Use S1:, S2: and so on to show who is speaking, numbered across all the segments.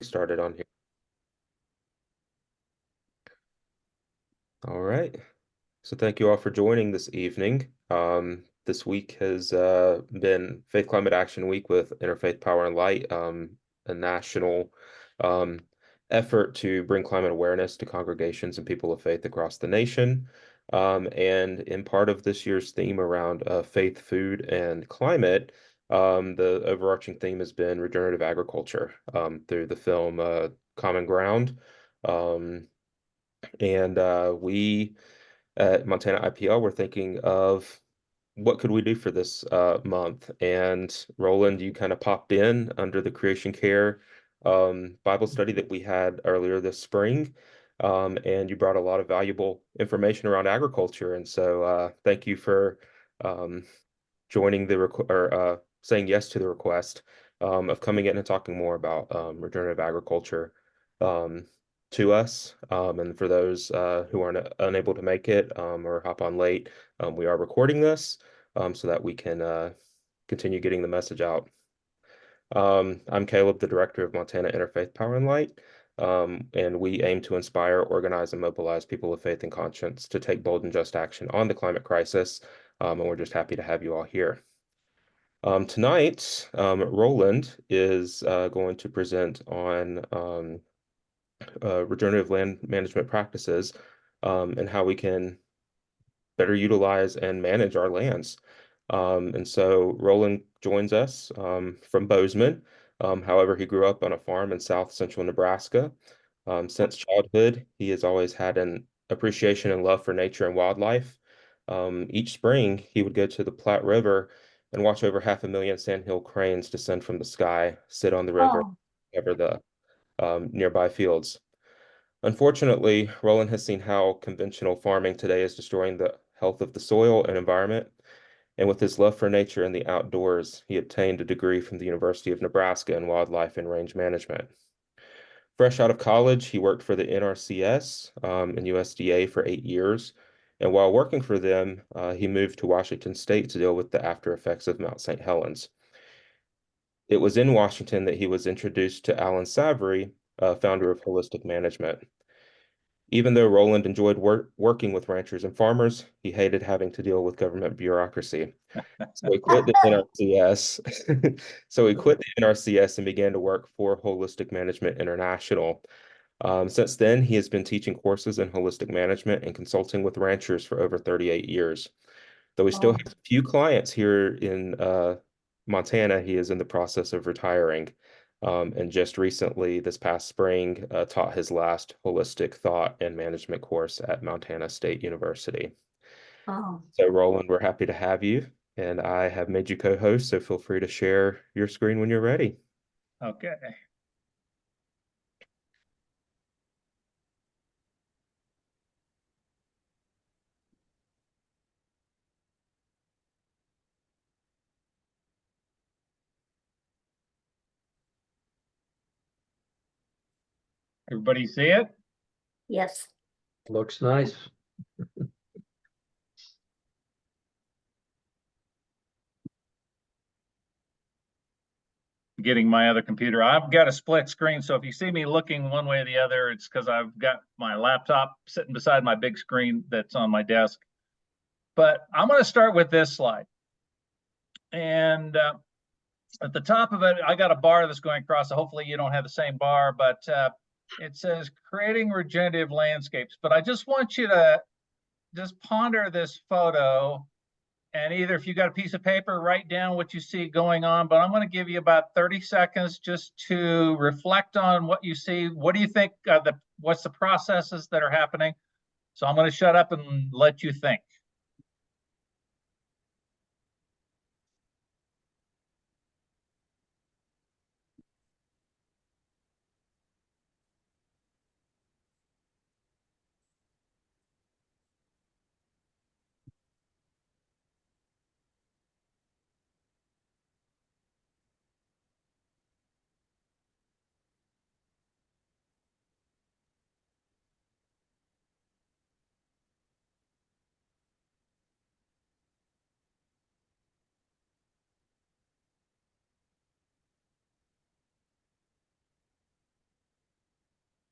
S1: Started on here. All right. So thank you all for joining this evening. This week has been Faith Climate Action Week with Interfaith Power and Light, a national um, effort to bring climate awareness to congregations and people of faith across the nation. And in part of this year's theme around faith, food, and climate, the overarching theme has been regenerative agriculture through the film Common Ground. Um, and we at Montana IPL were thinking of what could we do for this month. And Roland, you kind of popped in under the Creation Care Bible study that we had earlier this spring. And you brought a lot of valuable information around agriculture. And so thank you for um, joining the saying yes to the request of coming in and talking more about regenerative agriculture um, to us. And for those who aren't unable to make it or hop on late, we are recording this so that we can continue getting the message out. I'm Caleb, the director of Montana Interfaith Power and Light, and we aim to inspire, organize, and mobilize people of faith and conscience to take bold and just action on the climate crisis. And we're just happy to have you all here. Tonight, Roland is going to present on regenerative land management practices and how we can better utilize and manage our lands. And so Roland joins us from Bozeman. However, he grew up on a farm in south central Nebraska. Since childhood, he has always had an appreciation and love for nature and wildlife. Each spring, he would go to the Platte River and watch over 500,000 sandhill cranes descend from the sky, sit on the river,
S2: Oh,
S1: cover the nearby fields. Unfortunately, Roland has seen how conventional farming today is destroying the health of the soil and environment. And with his love for nature and the outdoors, he obtained a degree from the University of Nebraska in wildlife and range management. Fresh out of college, he worked for the NRCS and USDA for 8 years. And while working for them, he moved to Washington State to deal with the after effects of Mount St. Helens. It was in Washington that he was introduced to Alan Savory, founder of Holistic Management. Even though Roland enjoyed working with ranchers and farmers, he hated having to deal with government bureaucracy. So he quit the NRCS. So he quit the NRCS and began to work for Holistic Management International. Since then, he has been teaching courses in holistic management and consulting with ranchers for over 38 years. Though he still
S2: oh,
S1: has a few clients here in Montana, he is in the process of retiring. And just recently, this past spring, taught his last holistic thought and management course at Montana State University.
S2: oh.
S1: So, Roland, we're happy to have you, and I have made you co-host, so feel free to share your screen when you're ready.
S3: Okay. Everybody see it?
S2: Yes.
S4: Looks nice.
S3: Getting my other computer. I've got a split screen, so if you see me looking one way or the other, it's because I've got my laptop sitting beside my big screen that's on my desk. But I'm going to start with this slide. And at the top of it, I got a bar that's going across. So hopefully you don't have the same bar, but it says creating regenerative landscapes. But I just want you to just ponder this photo, and either if you got a piece of paper, write down what you see going on. But I'm going to give you about 30 seconds just to reflect on what you see. What do you think? What's the processes that are happening? So I'm going to shut up and let you think.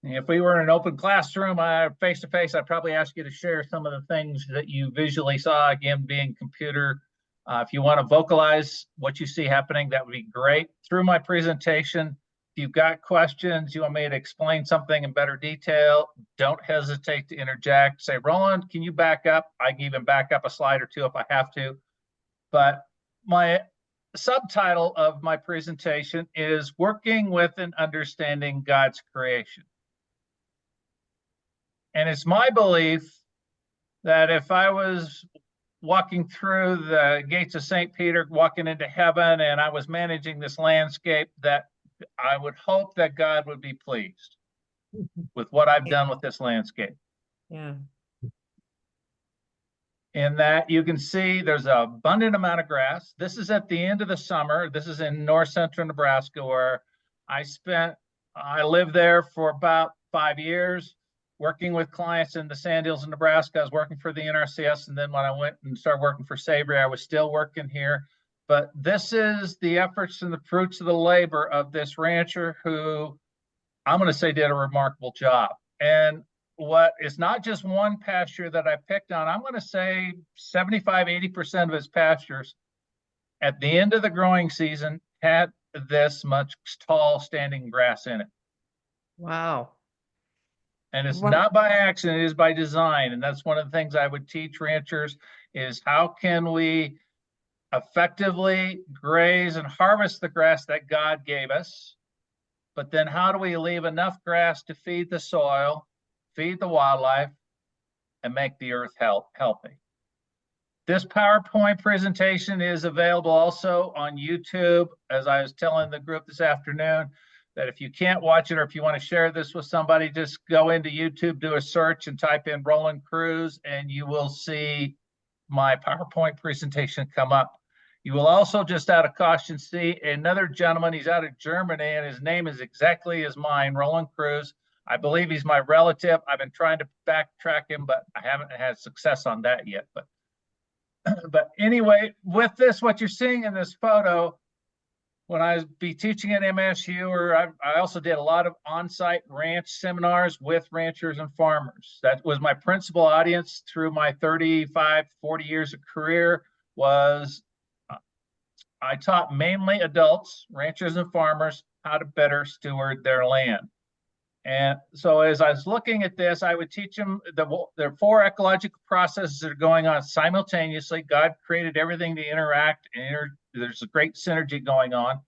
S3: If we were in an open classroom, face to face, I'd probably ask you to share some of the things that you visually saw. Again, being computer, if you want to vocalize what you see happening, that would be great. Through my presentation, if you've got questions, you want me to explain something in better detail, don't hesitate to interject. Say, Roland, can you back up? I can even back up a slide or two if I have to. But my subtitle of my presentation is Working with and Understanding God's Creation. And it's my belief that if I was walking through the gates of St. Peter, walking into heaven, and I was managing this landscape, that I would hope that God would be pleased with what I've done with this landscape.
S4: Yeah.
S3: In that you can see there's an abundant amount of grass. This is at the end of the summer. This is in north central Nebraska, where I lived there for about 5 years, working with clients in the sand hills of Nebraska. I was working for the NRCS, and then when I went and started working for Savory, I was still working here. But this is the efforts and the fruits of the labor of this rancher who I'm going to say did a remarkable job. And what is not just one pasture that I picked on, I'm going to say 75, 80% of his pastures at the end of the growing season had this much tall standing grass in it.
S4: Wow.
S3: And it's not by accident, it is by design. And that's one of the things I would teach ranchers is how can we effectively graze and harvest the grass that God gave us? But then how do we leave enough grass to feed the soil, feed the wildlife, and make the earth healthy? This PowerPoint presentation is available also on YouTube. As I was telling the group this afternoon, that if you can't watch it or if you want to share this with somebody, just go into YouTube, do a search and type in Roland Kroos, and you will see my PowerPoint presentation come up. You will also, just out of caution, see another gentleman. He's out of Germany, and his name is exactly as mine, Roland Kroos. I believe he's my relative. I've been trying to backtrack him, but I haven't had success on that yet. But anyway, with this, what you're seeing in this photo, when I be teaching at MSU, or I also did a lot of on-site ranch seminars with ranchers and farmers. That was my principal audience through my 35, 40 years of career. Was I taught mainly adults, ranchers and farmers, how to better steward their land. And so as I was looking at this, I would teach them there are 4 ecological processes that are going on simultaneously. God created everything to interact, and there's a great synergy going on.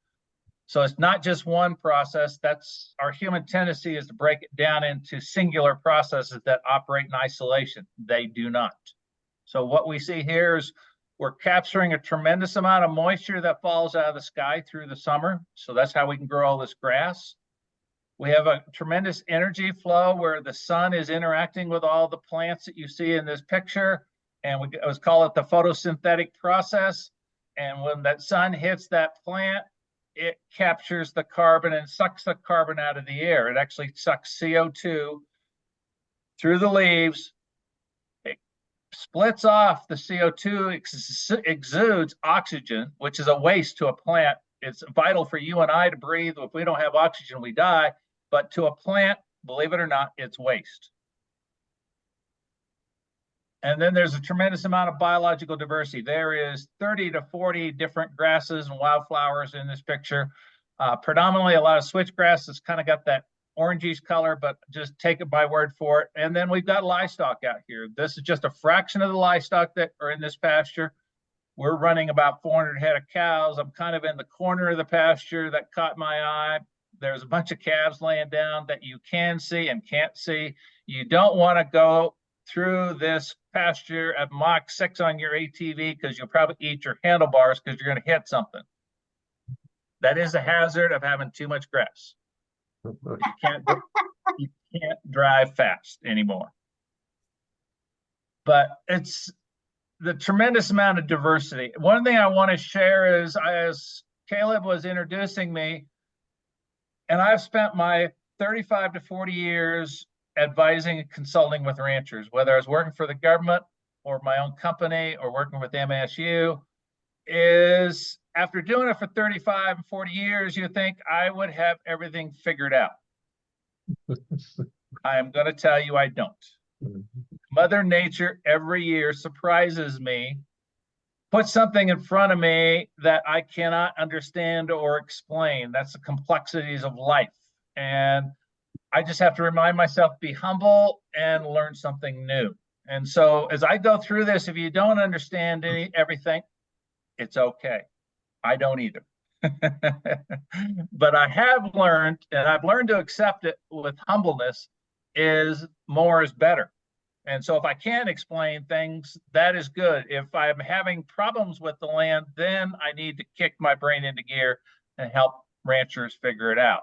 S3: So it's not just one process. That's our human tendency, is to break it down into singular processes that operate in isolation. They do not. So what we see here is we're capturing a tremendous amount of moisture that falls out of the sky through the summer. So that's how we can grow all this grass. We have a tremendous energy flow where the sun is interacting with all the plants that you see in this picture. And we call it the photosynthetic process. And when that sun hits that plant, it captures the carbon and sucks the carbon out of the air. It actually sucks CO2 through the leaves. It splits off the CO2, exudes oxygen, which is a waste to a plant. It's vital for you and I to breathe. If we don't have oxygen, we die. But to a plant, believe it or not, it's waste. And then there's a tremendous amount of biological diversity. There is 30 to 40 different grasses and wildflowers in this picture. Predominantly a lot of switchgrass that's kind of got that orangish color, but just take it by word for it. And then we've got livestock out here. This is just a fraction of the livestock that are in this pasture. We're running about 400 head of cows. I'm kind of in the corner of the pasture that caught my eye. There's a bunch of calves laying down that you can see and can't see. You don't want to go through this pasture at Mach 6 on your ATV, because you'll probably eat your handlebars because you're going to hit something. That is a hazard of having too much grass. You can't drive fast anymore. But it's the tremendous amount of diversity. One thing I want to share is, as Caleb was introducing me, and I've spent my 35 to 40 years advising and consulting with ranchers, whether I was working for the government or my own company or working with MSU, is after doing it for 35 and 40 years, you think I would have everything figured out. I am going to tell you I don't. Mother Nature every year surprises me, puts something in front of me that I cannot understand or explain. That's the complexities of life. And I just have to remind myself, be humble and learn something new. And so as I go through this, if you don't understand everything, it's okay. I don't either. But I have learned, and I've learned to accept it with humbleness, is more is better. And so if I can't explain things, that is good. If I'm having problems with the land, then I need to kick my brain into gear and help ranchers figure it out.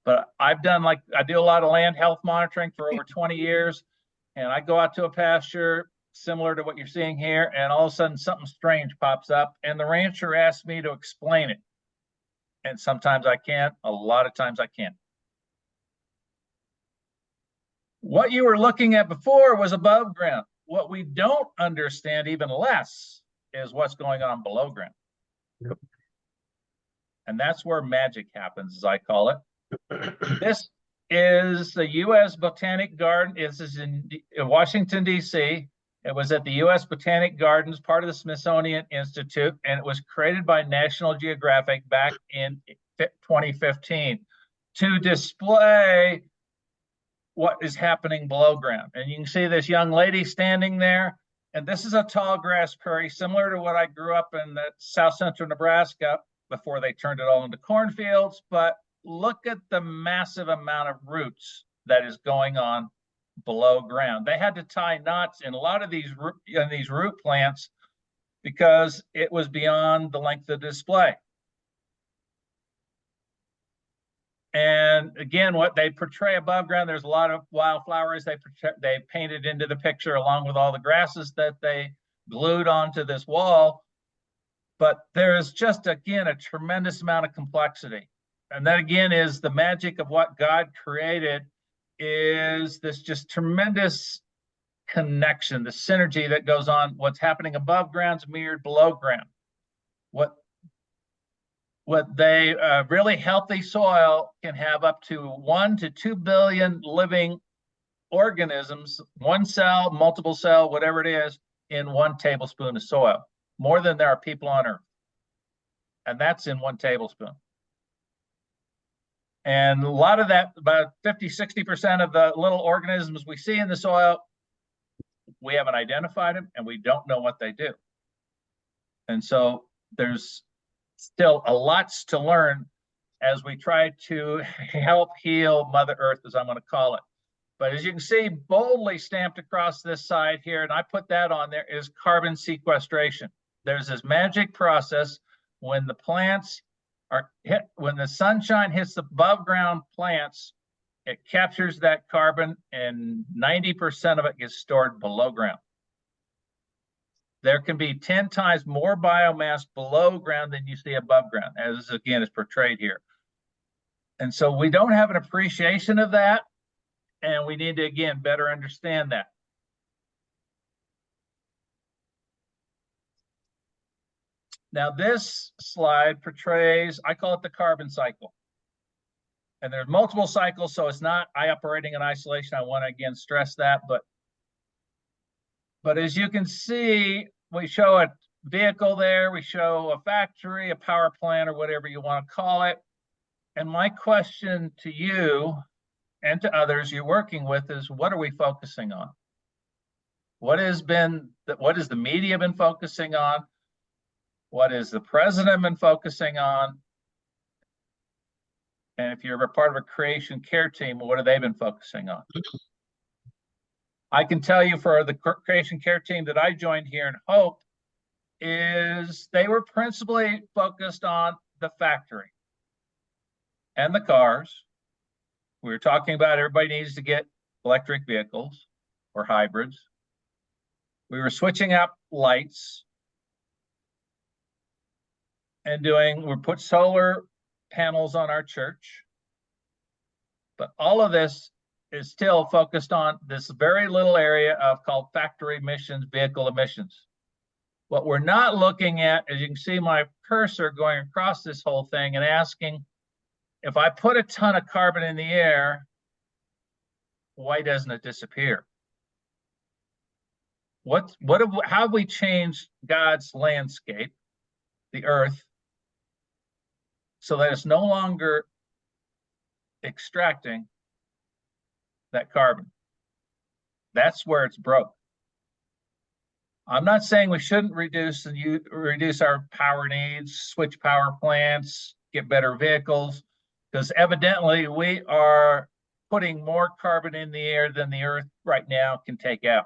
S3: But I've done, like, I do a lot of land health monitoring for over 20 years, and I go out to a pasture similar to what you're seeing here, and all of a sudden something strange pops up, and the rancher asks me to explain it. And sometimes I can, a lot of times I can't. What you were looking at before was above ground. What we don't understand even less is what's going on below ground.
S1: Yep.
S3: And that's where magic happens, as I call it. This is the U.S. Botanic Garden. This is in Washington, D.C. It was at the U.S. Botanic Gardens, part of the Smithsonian Institute, and it was created by National Geographic back in 2015 to display what is happening below ground. And you can see this young lady standing there, and this is a tall grass prairie, similar to what I grew up in the south central Nebraska before they turned it all into cornfields. But look at the massive amount of roots that is going on below ground. They had to tie knots in a lot of these root plants because it was beyond the length of display. And again, what they portray above ground, there's a lot of wildflowers they painted into the picture along with all the grasses that they glued onto this wall. But there is just, again, a tremendous amount of complexity. And that, again, is the magic of what God created, is this just tremendous connection, the synergy that goes on. What's happening above ground is mirrored below ground. What they really healthy soil can have up to 1 to 2 billion living organisms, one cell, multiple cell, whatever it is, in 1 tablespoon of soil, more than there are people on Earth. And that's in 1 tablespoon. And a lot of that, about 50–60% of the little organisms we see in the soil, we haven't identified them and we don't know what they do. And so there's still a lots to learn as we try to help heal Mother Earth, as I'm going to call it. But as you can see, boldly stamped across this side here, and I put that on there, is carbon sequestration. There's this magic process when the plants are hit, when the sunshine hits the above ground plants, it captures that carbon and 90% of it gets stored below ground. There can be 10 times more biomass below ground than you see above ground, as again is portrayed here. And so we don't have an appreciation of that, and we need to, again, better understand that. Now this slide portrays, I call it the carbon cycle. And there's multiple cycles, so it's not operating in isolation. I want to, again, stress that, but as you can see, we show a vehicle there, we show a factory, a power plant, or whatever you want to call it. And my question to you and to others you're working with is, what are we focusing on? What has the media been focusing on? What has the president been focusing on? And if you're a part of a creation care team, what have they been focusing on? I can tell you for the creation care team that I joined here in Hope, is they were principally focused on the factory and the cars. We were talking about everybody needs to get electric vehicles or hybrids. We were switching out lights and we put solar panels on our church. But all of this is still focused on this very little area called factory emissions, vehicle emissions. What we're not looking at, as you can see my cursor going across this whole thing and asking, if I put a ton of carbon in the air, why doesn't it disappear? How have we changed God's landscape, the earth, so that it's no longer extracting that carbon? That's where it's broke. I'm not saying we shouldn't reduce our power needs, switch power plants, get better vehicles, because evidently we are putting more carbon in the air than the earth right now can take out.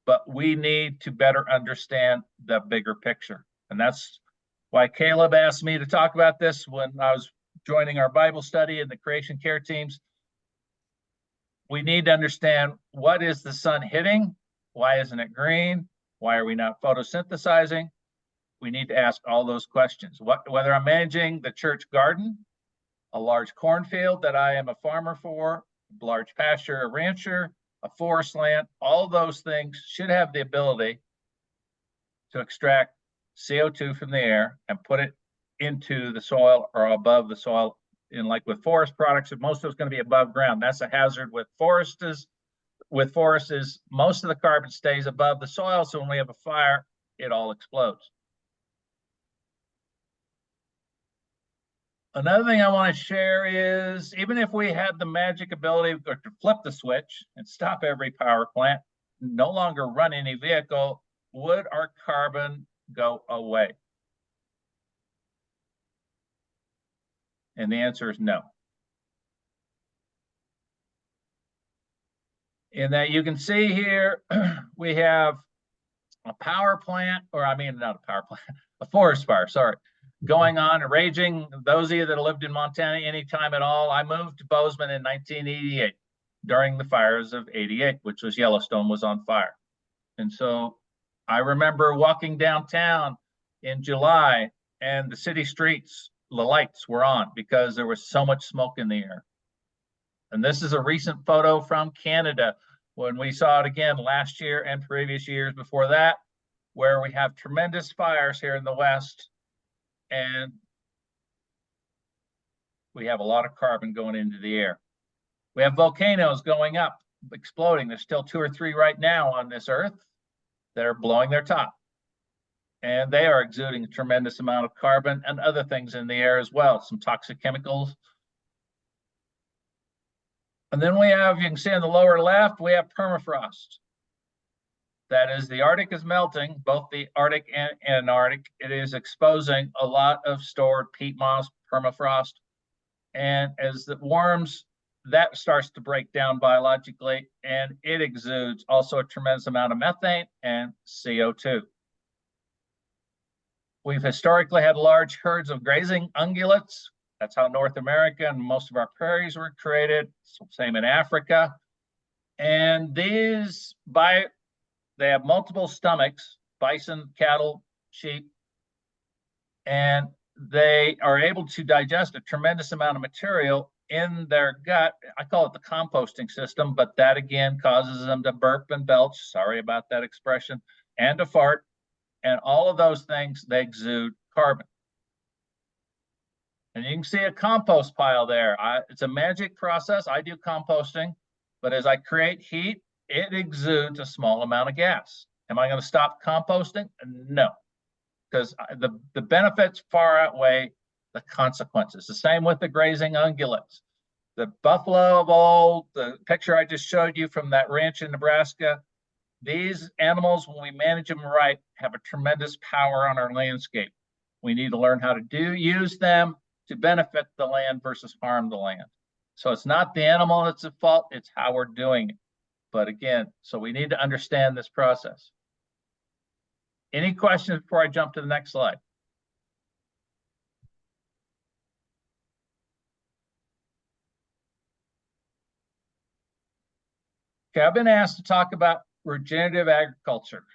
S3: But we need to better understand the bigger picture. And that's why Caleb asked me to talk about this when I was joining our Bible study and the creation care teams. We need to understand, what is the sun hitting? Why isn't it green? Why are we not photosynthesizing? We need to ask all those questions. Whether I'm managing the church garden, a large cornfield that I am a farmer for, a large pasture, a rancher, a forest land, all those things should have the ability to extract CO2 from the air and put it into the soil or above the soil. And like with forest products, most of it's going to be above ground. That's a hazard with forests. Most of the carbon stays above the soil, so when we have a fire, it all explodes. Another thing I want to share is, even if we had the magic ability to flip the switch and stop every power plant, no longer run any vehicle, would our carbon go away? And the answer is no. In that you can see here, we have a power plant, not a power plant, a forest fire, sorry, going on, raging. Those of you that lived in Montana anytime at all, I moved to Bozeman in 1988 during the fires of 88, which was Yellowstone was on fire. And so I remember walking downtown in July, and the city streets, the lights were on because there was so much smoke in the air. And this is a recent photo from Canada, when we saw it again last year and previous years before that, where we have tremendous fires here in the West, and we have a lot of carbon going into the air. We have volcanoes going up, exploding. There's still 2 or 3 right now on this earth that are blowing their top. And they are exuding a tremendous amount of carbon and other things in the air as well, some toxic chemicals. And then we have, you can see on the lower left, we have permafrost. That is, the Arctic is melting, both the Arctic and Antarctic. It is exposing a lot of stored peat moss, permafrost. And as it warms, that starts to break down biologically, and it exudes also a tremendous amount of methane and CO2. We've historically had large herds of grazing ungulates. That's how North America and most of our prairies were created. Same in Africa. And these, they have multiple stomachs, bison, cattle, sheep, and they are able to digest a tremendous amount of material in their gut. I call it the composting system, but that again causes them to burp and belch. Sorry about that expression, and to fart. And all of those things, they exude carbon. And you can see a compost pile there. It's a magic process. I do composting, but as I create heat, it exudes a small amount of gas. Am I going to stop composting? No, because the benefits far outweigh the consequences. The same with the grazing ungulates. The buffalo of old, the picture I just showed you from that ranch in Nebraska, these animals, when we manage them right, have a tremendous power on our landscape. We need to learn how to use them to benefit the land versus harm the land. So it's not the animal that's at fault, it's how we're doing it. But again, so we need to understand this process. Any questions before I jump to the next slide? Okay, I've been asked to talk about regenerative agriculture.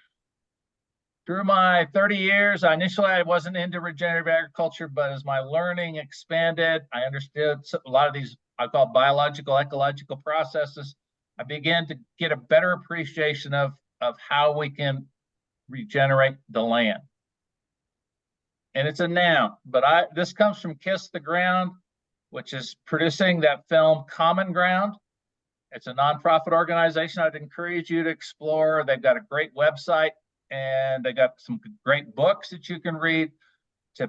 S3: Through my 30 years, initially I wasn't into regenerative agriculture, but as my learning expanded, I understood a lot of these, I call biological, ecological processes. I began to get a better appreciation of how we can regenerate the land. And it's a noun, but this comes from Kiss the Ground, which is producing that film Common Ground. It's a nonprofit organization I'd encourage you to explore. They've got a great website, and they got some great books that you can read to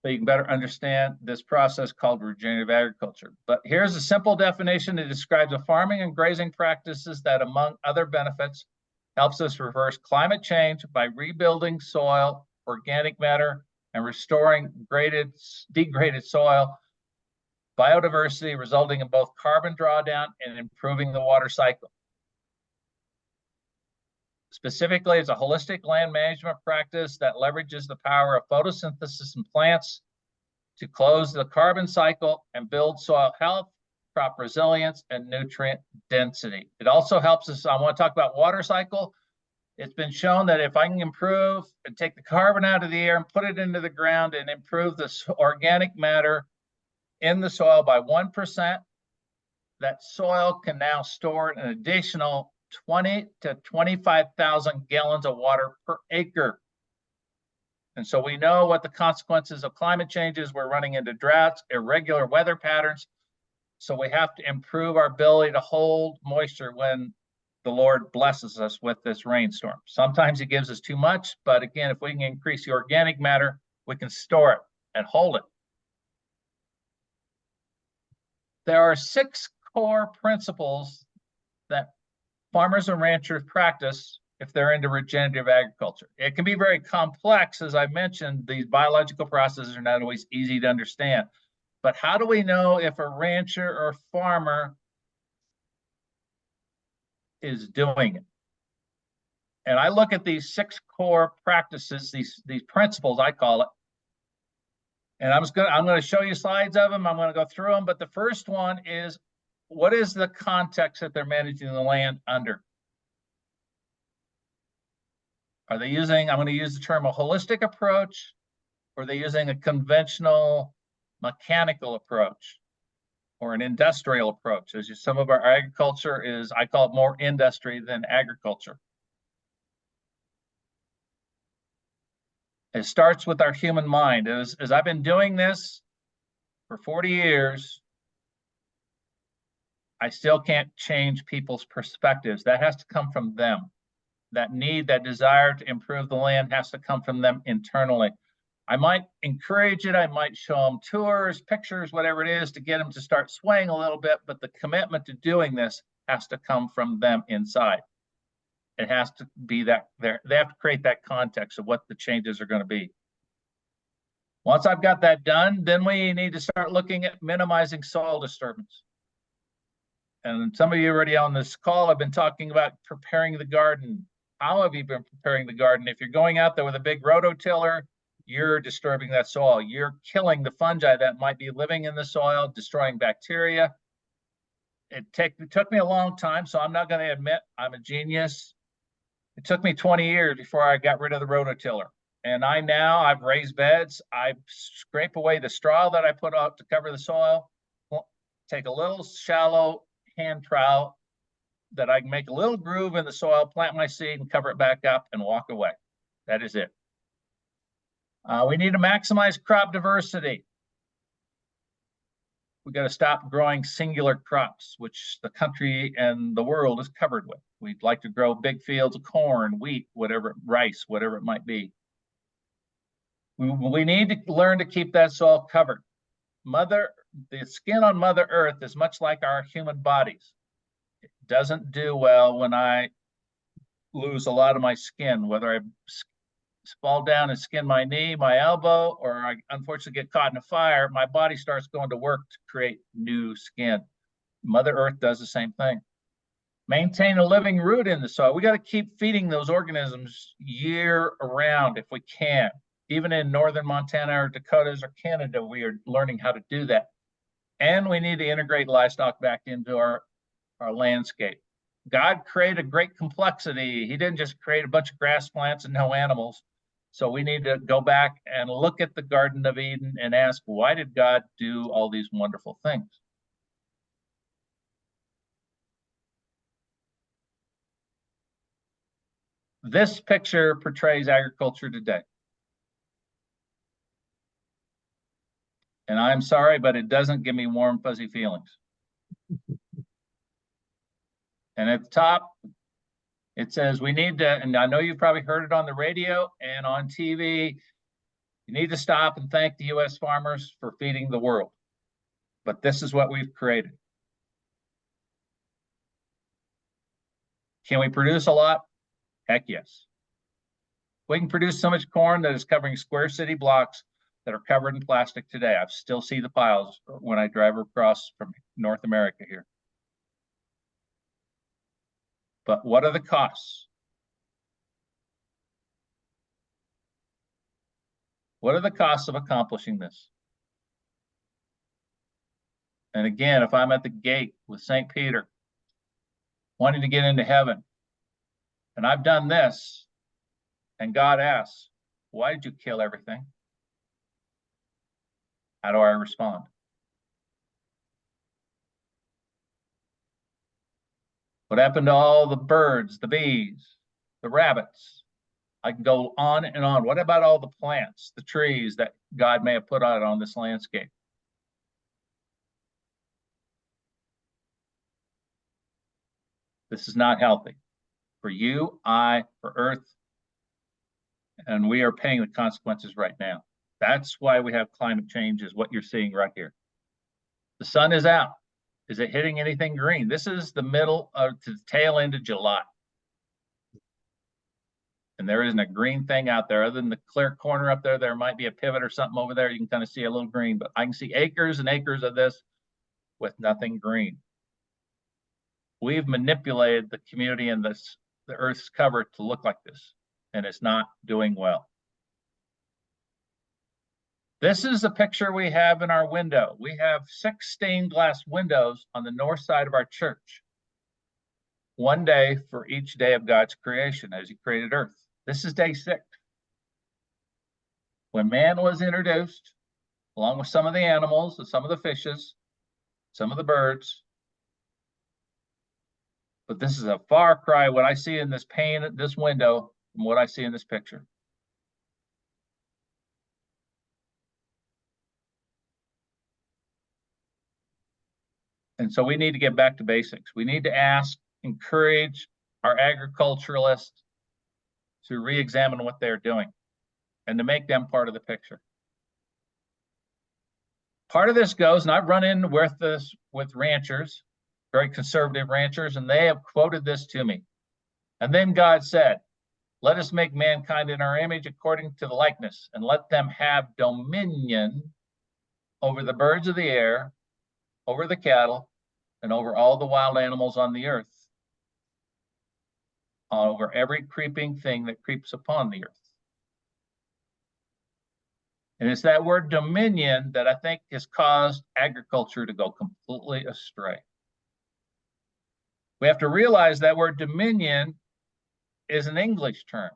S3: so you can better understand this process called regenerative agriculture. But here's a simple definition that describes a farming and grazing practices that, among other benefits, helps us reverse climate change by rebuilding soil, organic matter, and restoring degraded soil, biodiversity, resulting in both carbon drawdown and improving the water cycle. Specifically, it's a holistic land management practice that leverages the power of photosynthesis in plants to close the carbon cycle and build soil health, crop resilience, and nutrient density. It also helps us, I want to talk about water cycle. It's been shown that if I can improve and take the carbon out of the air and put it into the ground and improve the organic matter in the soil by 1%, that soil can now store an additional 20 to 25,000 gallons of water per acre. And so we know what the consequences of climate change is. We're running into droughts, irregular weather patterns. So we have to improve our ability to hold moisture when the Lord blesses us with this rainstorm. Sometimes he gives us too much, but again, if we can increase the organic matter, we can store it and hold it. There are 6 core principles that farmers and ranchers practice if they're into regenerative agriculture. It can be very complex. As I mentioned, these biological processes are not always easy to understand. But how do we know if a rancher or farmer is doing it? And I look at these 6 core practices, these principles, I call it. And I'm going to show you slides of them. I'm going to go through them. But the first one is, what is the context that they're managing the land under? Are they using, I'm going to use the term, a holistic approach, or are they using a conventional mechanical approach or an industrial approach? As some of our agriculture is, I call it more industry than agriculture. It starts with our human mind. As I've been doing this for 40 years, I still can't change people's perspectives. That has to come from them. That need, that desire to improve the land has to come from them internally. I might encourage it. I might show them tours, pictures, whatever it is to get them to start swaying a little bit. But the commitment to doing this has to come from them inside. It has to be that they have to create that context of what the changes are going to be. Once I've got that done, then we need to start looking at minimizing soil disturbance. And some of you already on this call have been talking about preparing the garden. How have you been preparing the garden? If you're going out there with a big rototiller, you're disturbing that soil. You're killing the fungi that might be living in the soil, destroying bacteria. It took me a long time, so I'm not going to admit I'm a genius. It took me 20 years before I got rid of the rototiller. And I've raised beds. I scrape away the straw that I put out to cover the soil, take a little shallow hand trowel that I can make a little groove in the soil, plant my seed and cover it back up and walk away. That is it. We need to maximize crop diversity. We got to stop growing singular crops, which the country and the world is covered with. We'd like to grow big fields of corn, wheat, rice, whatever it might be. We need to learn to keep that soil covered. The skin on Mother Earth is much like our human bodies. It doesn't do well when I lose a lot of my skin, whether I fall down and skin my knee, my elbow, or I unfortunately get caught in a fire, my body starts going to work to create new skin. Mother Earth does the same thing. Maintain a living root in the soil. We got to keep feeding those organisms year round if we can. Even in northern Montana or Dakotas or Canada, we are learning how to do that. And we need to integrate livestock back into our landscape. God created great complexity. He didn't just create a bunch of grass plants and no animals. So we need to go back and look at the Garden of Eden and ask, why did God do all these wonderful things? This picture portrays agriculture today. And I'm sorry, but it doesn't give me warm, fuzzy feelings. And at the top, it says we need to, and I know you've probably heard it on the radio and on TV, you need to stop and thank the U.S. farmers for feeding the world. But this is what we've created. Can we produce a lot? Heck yes. We can produce so much corn that is covering square city blocks that are covered in plastic today. I still see the piles when I drive across from North America here. But what are the costs? What are the costs of accomplishing this? And again, if I'm at the gate with St. Peter, wanting to get into heaven, and I've done this, and God asks, why did you kill everything? How do I respond? What happened to all the birds, the bees, the rabbits? I can go on and on. What about all the plants, the trees that God may have put out on this landscape? This is not healthy for you, for Earth, and we are paying the consequences right now. That's why we have climate change, is what you're seeing right here. The sun is out. Is it hitting anything green? This is the middle of to the tail end of July. And there isn't a green thing out there other than the clear corner up there. There might be a pivot or something over there. You can kind of see a little green, but I can see acres and acres of this with nothing green. We've manipulated the community and the Earth's cover to look like this, and it's not doing well. This is the picture we have in our window. We have 6 stained glass windows on the north side of our church. One day for each day of God's creation as he created Earth. This is day 6. When man was introduced, along with some of the animals and some of the fishes, some of the birds. But this is a far cry, what I see in this pane, this window, from what I see in this picture. And so we need to get back to basics. We need to ask, encourage our agriculturalists to re-examine what they're doing and to make them part of the picture. Part of this goes, and I've run in with this with ranchers, very conservative ranchers, and they have quoted this to me. And then God said, let us make mankind in our image according to the likeness, and let them have dominion over the birds of the air, over the cattle, and over all the wild animals on the earth, over every creeping thing that creeps upon the earth. And it's that word dominion that I think has caused agriculture to go completely astray. We have to realize that word dominion is an English term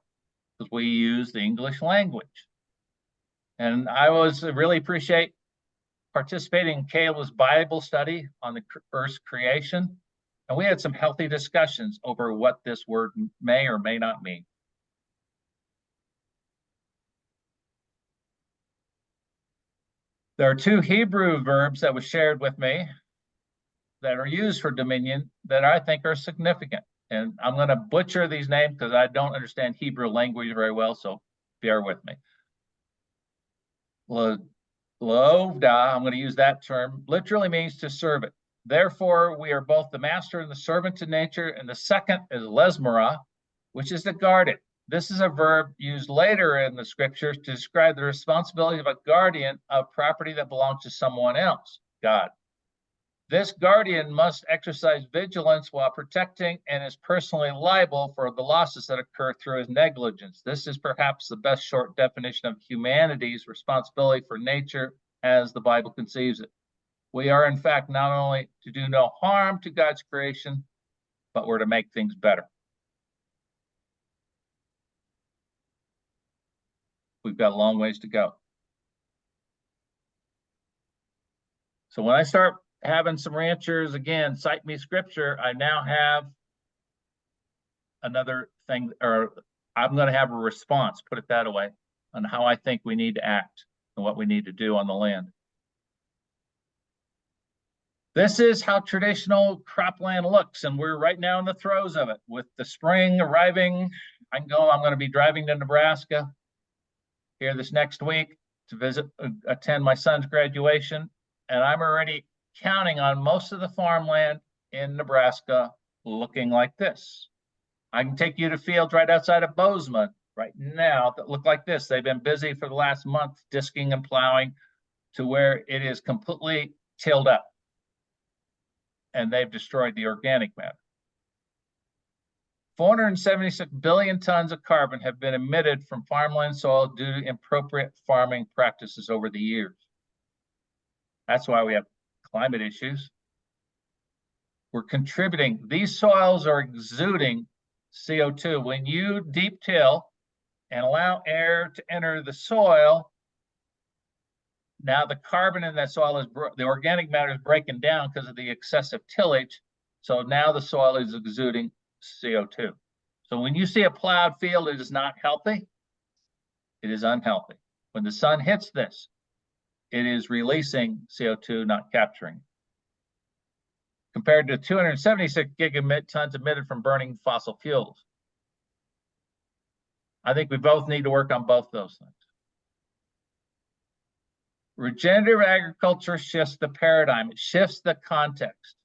S3: because we use the English language. And I really appreciate participating in Caleb's Bible study on the Earth's creation. And we had some healthy discussions over what this word may or may not mean. There are 2 Hebrew verbs that was shared with me that are used for dominion that I think are significant. And I'm going to butcher these names because I don't understand Hebrew language very well, so bear with me. Lovda, I'm going to use that term, literally means to serve it. Therefore, we are both the master and the servant to nature. And the second is lesmera, which is to guard it. This is a verb used later in the scriptures to describe the responsibility of a guardian of property that belongs to someone else, God. This guardian must exercise vigilance while protecting and is personally liable for the losses that occur through his negligence. This is perhaps the best short definition of humanity's responsibility for nature as the Bible conceives it. We are, in fact, not only to do no harm to God's creation, but we're to make things better. We've got a long ways to go. So when I start having some ranchers, again, cite me scripture, I now have another thing, or I'm going to have a response, put it that way, on how I think we need to act and what we need to do on the land. This is how traditional cropland looks, and we're right now in the throes of it. With the spring arriving, I'm going to be driving to Nebraska here this next week to attend my son's graduation, and I'm already counting on most of the farmland in Nebraska looking like this. I can take you to fields right outside of Bozeman right now that look like this. They've been busy for the last month disking and plowing to where it is completely tilled up, and they've destroyed the organic matter. 476 billion tons of carbon have been emitted from farmland soil due to inappropriate farming practices over the years. That's why we have climate issues. We're contributing. These soils are exuding CO2. When you deep till and allow air to enter the soil, now the carbon in that soil the organic matter is breaking down because of the excessive tillage. So now the soil is exuding CO2. So when you see a plowed field, it is not healthy. It is unhealthy. When the sun hits this, it is releasing CO2, not capturing. Compared to 276 gigatons emitted from burning fossil fuels. I think we both need to work on both those things. Regenerative agriculture shifts the paradigm. It shifts the context.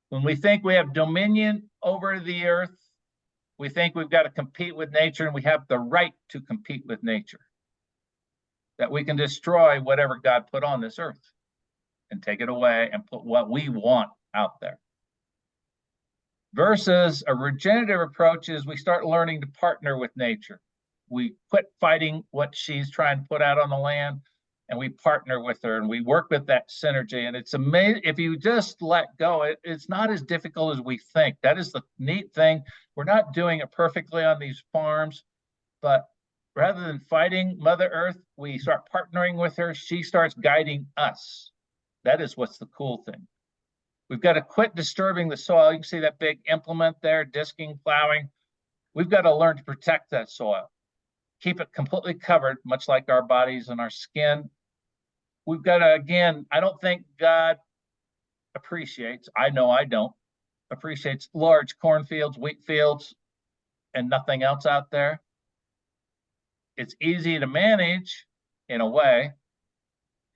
S3: When we think we have dominion over the earth, we think we've got to compete with nature, and we have the right to compete with nature. That we can destroy whatever God put on this earth and take it away and put what we want out there. Versus a regenerative approach is we start learning to partner with nature. We quit fighting what she's trying to put out on the land, and we partner with her, and we work with that synergy. And it's amazing if you just let go. It's not as difficult as we think. That is the neat thing. We're not doing it perfectly on these farms, but rather than fighting Mother Earth, we start partnering with her. She starts guiding us. That is what's the cool thing. We've got to quit disturbing the soil. You can see that big implement there, disking, plowing. We've got to learn to protect that soil. Keep it completely covered, much like our bodies and our skin. We've got to, again, I don't think God appreciates, I know I don't, appreciates large cornfields, wheat fields, and nothing else out there. It's easy to manage in a way.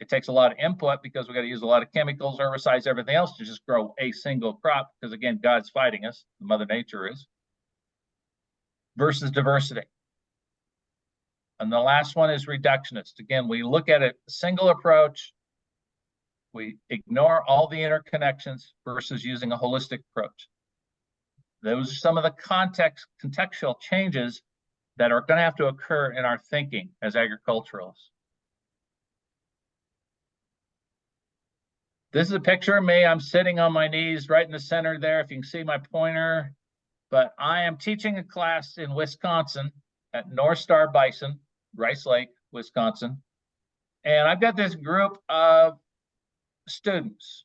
S3: It takes a lot of input because we got to use a lot of chemicals, herbicides, everything else to just grow a single crop. Because again, God's fighting us, Mother Nature is. Versus diversity. And the last one is reductionist. Again, we look at a single approach. We ignore all the interconnections versus using a holistic approach. Those are some of the contextual changes that are going to have to occur in our thinking as agriculturalists. This is a picture of me. I'm sitting on my knees right in the center there, if you can see my pointer. But I am teaching a class in Wisconsin at North Star Bison, Rice Lake, Wisconsin. And I've got this group of students.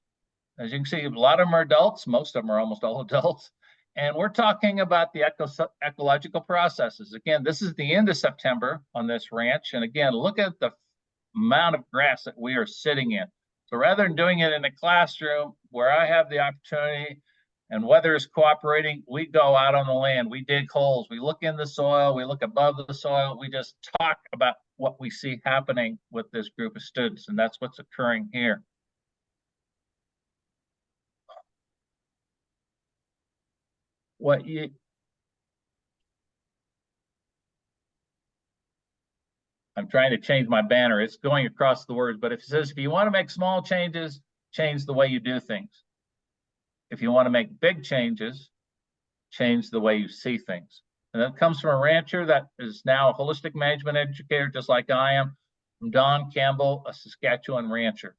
S3: As you can see, a lot of them are adults. Most of them are almost all adults. And we're talking about the ecological processes. Again, this is the end of September on this ranch. And again, look at the amount of grass that we are sitting in. So rather than doing it in a classroom where I have the opportunity and weather is cooperating, we go out on the land, we dig holes, we look in the soil, we look above the soil, we just talk about what we see happening with this group of students, and that's what's occurring here. I'm trying to change my banner. It's going across the words, but if it says, if you want to make small changes, change the way you do things. If you want to make big changes, change the way you see things. And that comes from a rancher that is now a holistic management educator, just like I am, from Don Campbell, a Saskatchewan rancher.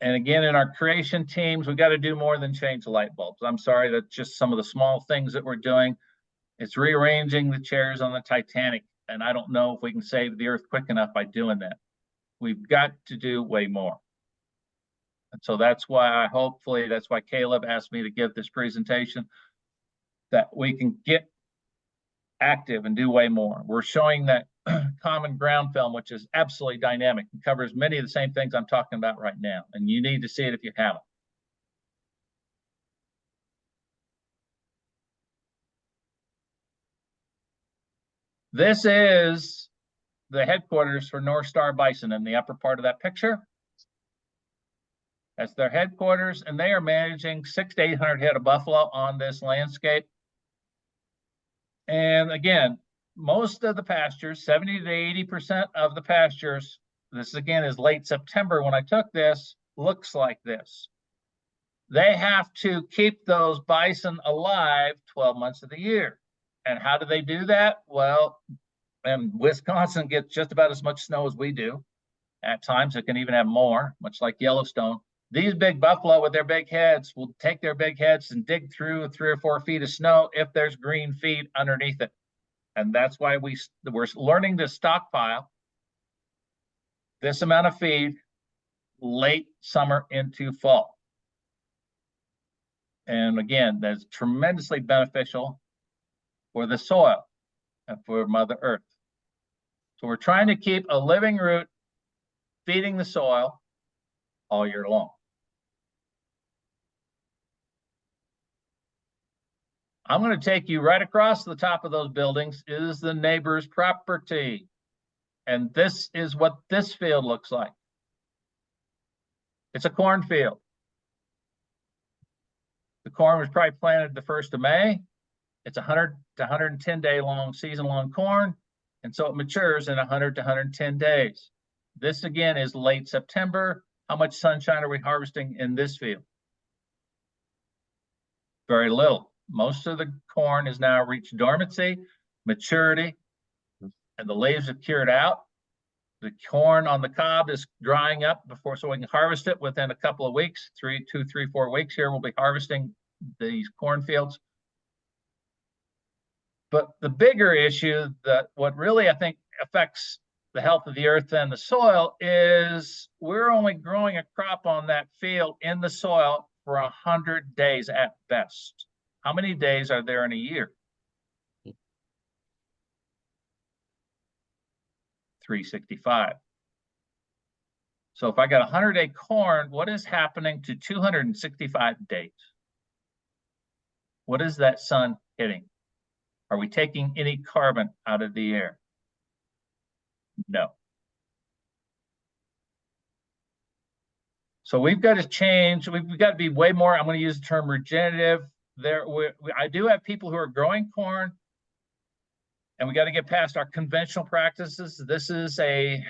S3: And again, in our creation teams, we got to do more than change the light bulbs. I'm sorry, that's just some of the small things that we're doing. It's rearranging the chairs on the Titanic, and I don't know if we can save the earth quick enough by doing that. We've got to do way more. And so that's why hopefully, that's why Caleb asked me to give this presentation, that we can get active and do way more. We're showing that common ground film, which is absolutely dynamic and covers many of the same things I'm talking about right now. And you need to see it if you haven't. This is the headquarters for North Star Bison in the upper part of that picture. That's their headquarters, and they are managing 600 to 800 head of buffalo on this landscape. And again, most of the pastures, 70 to 80% of the pastures, this again is late September when I took this, looks like this. They have to keep those bison alive 12 months of the year. And how do they do that? Well, and Wisconsin gets just about as much snow as we do. At times, it can even have more, much like Yellowstone. These big buffalo with their big heads will take their big heads and dig through 3 or 4 feet of snow if there's green feed underneath it. And that's why we're learning to stockpile this amount of feed late summer into fall. And again, that's tremendously beneficial for the soil and for Mother Earth. So we're trying to keep a living root feeding the soil all year long. I'm going to take you right across the top of those buildings is the neighbor's property. And this is what this field looks like. It's a cornfield. The corn was probably planted the 1st of May. It's 100 to 110 day long, season long corn. And so it matures in 100 to 110 days. This again is late September. How much sunshine are we harvesting in this field? Very little. Most of the corn has now reached dormancy, maturity, and the leaves have cured out. The corn on the cob is drying up before, so we can harvest it within a couple of weeks, 2, 3, 4 weeks here. We'll be harvesting these cornfields. But the bigger issue that what really I think affects the health of the earth and the soil is we're only growing a crop on that field in the soil for 100 days at best. How many days are there in a year? 365. So if I got 100-day corn, what is happening to 265 days? What is that sun hitting? Are we taking any carbon out of the air? No. So we've got to change. We've got to be way more. I'm going to use the term regenerative. I do have people who are growing corn, and we got to get past our conventional practices. This is a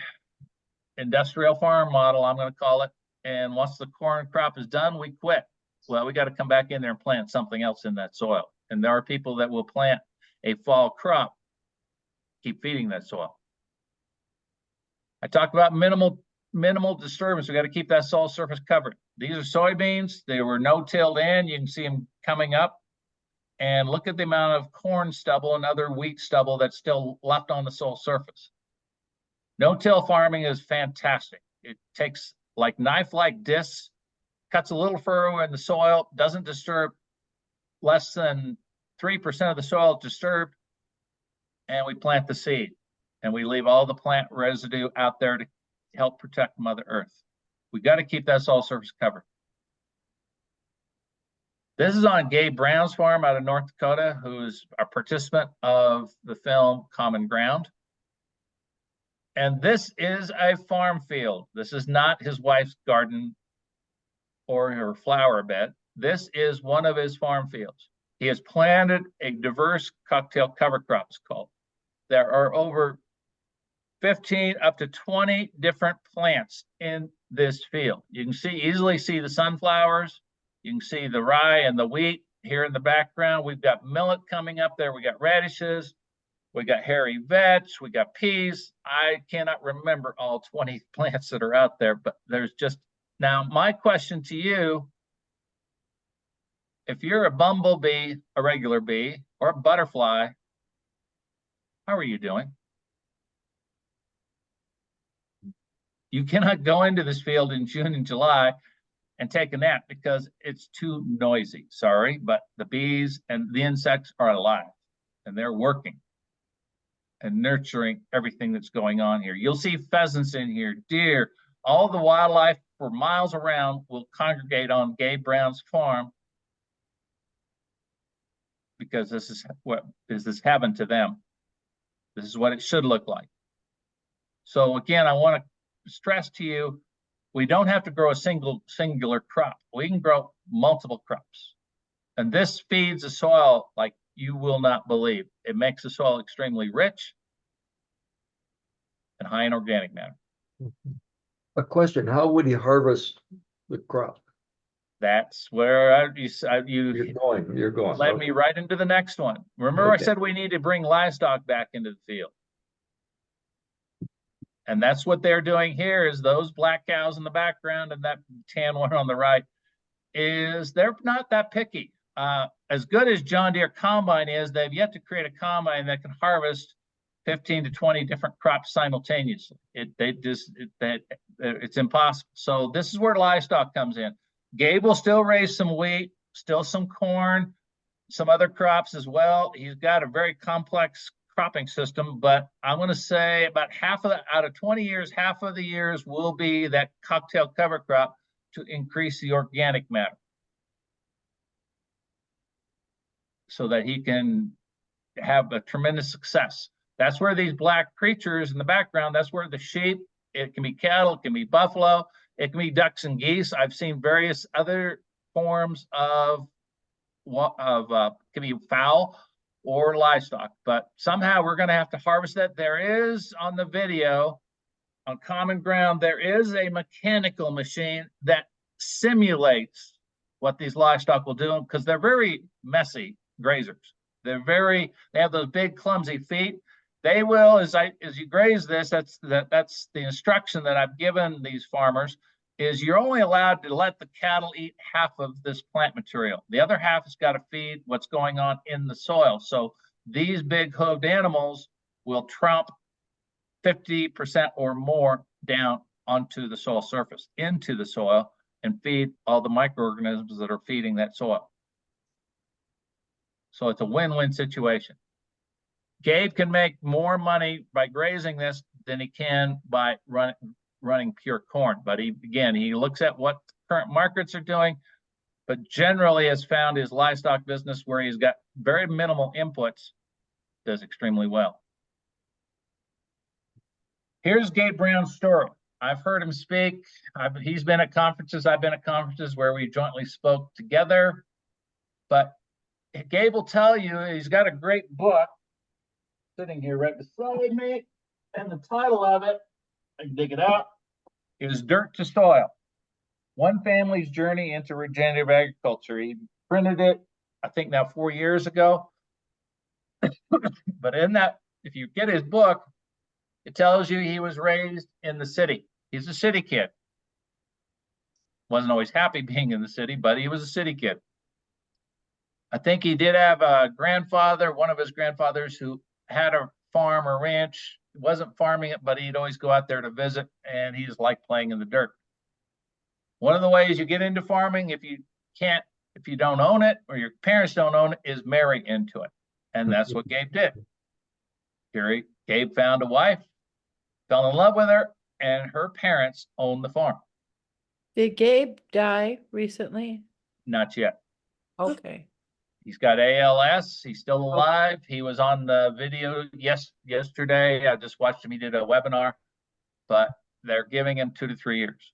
S3: industrial farm model, I'm going to call it. And once the corn crop is done, we quit. Well, we got to come back in there and plant something else in that soil. And there are people that will plant a fall crop, keep feeding that soil. I talked about minimal disturbance. We got to keep that soil surface covered. These are soybeans. They were no-tilled in. You can see them coming up. And look at the amount of corn stubble and other wheat stubble that's still left on the soil surface. No-till farming is fantastic. It takes like knife-like discs, cuts a little furrow in the soil, doesn't disturb less than 3% of the soil disturbed, and we plant the seed. And we leave all the plant residue out there to help protect Mother Earth. We got to keep that soil surface covered. This is on Gabe Brown's farm out of North Dakota, who's a participant of the film Common Ground. And this is a farm field. This is not his wife's garden or her flower bed. This is one of his farm fields. He has planted a diverse cocktail cover crop, it's called. There are over 15 up to 20 different plants in this field. You can easily see the sunflowers. You can see the rye and the wheat here in the background. We've got millet coming up there. We got radishes. We got hairy vetch. We got peas. I cannot remember all 20 plants that are out there, but there's just, now my question to you, if you're a bumblebee, a regular bee, or a butterfly, how are you doing? You cannot go into this field in June and July and take a nap because it's too noisy. Sorry, but the bees and the insects are alive and they're working. and nurturing everything that's going on here. You'll see pheasants in here, deer, all the wildlife for miles around will congregate on Gabe Brown's farm because this is heaven to them. This is what it should look like. So again, I want to stress to you, we don't have to grow a singular crop. We can grow multiple crops. And this feeds the soil like you will not believe. It makes the soil extremely rich and high in organic matter.
S5: A question, how would you harvest the crop?
S3: That's where
S5: You're going.
S3: led
S5: Okay.
S3: me right into the next one. Remember, I
S5: Okay.
S3: said we need to bring livestock back into the field. And that's what they're doing here is those black cows in the background and that tan one on the right is they're not that picky. As good as John Deere combine is, they've yet to create a combine that can harvest 15 to 20 different crops simultaneously. It's impossible. So this is where livestock comes in. Gabe will still raise some wheat, still some corn, some other crops as well. He's got a very complex cropping system, but I'm going to say about out of 20 years, half of the years will be that cocktail cover crop to increase the organic matter so that he can have a tremendous success. That's where these black creatures in the background, that's where the sheep, it can be cattle, it can be buffalo, it can be ducks and geese. I've seen various other forms of can be fowl or livestock, but somehow we're going to have to harvest that. There is on the video on Common Ground, there is a mechanical machine that simulates what these livestock will do because they're very messy grazers. They have those big clumsy feet. They will, as you graze this, that's the instruction that I've given these farmers is you're only allowed to let the cattle eat half of this plant material. The other half has got to feed what's going on in the soil. So these big hooved animals will tromp 50% or more down onto the soil surface, into the soil, and feed all the microorganisms that are feeding that soil. So it's a win-win situation. Gabe can make more money by grazing this than he can by running pure corn. But he looks at what current markets are doing, but generally has found his livestock business where he's got very minimal inputs does extremely well. Here's Gabe Brown's story. I've heard him speak. He's been at conferences. I've been at conferences where we jointly spoke together. But Gabe will tell you he's got a great book sitting here right beside me. And the title of it, I can dig it out, is Dirt to Soil, One Family's Journey into Regenerative Agriculture. He printed it, I think now 4 years ago. But in that, if you get his book, it tells you he was raised in the city. He's a city kid. Wasn't always happy being in the city, but he was a city kid. I think he did have a grandfather, one of his grandfathers, who had a farm or ranch. He wasn't farming it, but he'd always go out there to visit, and he just liked playing in the dirt. One of the ways you get into farming, if you don't own it or your parents don't own it, is marry into it. And that's what Gabe did. Gabe found a wife, fell in love with her, and her parents owned the farm.
S4: Did Gabe die recently?
S3: Not yet.
S4: Okay.
S3: He's got ALS. He's still alive. He was on the video yesterday. I just watched him. He did a webinar, but they're giving him 2 to 3 years.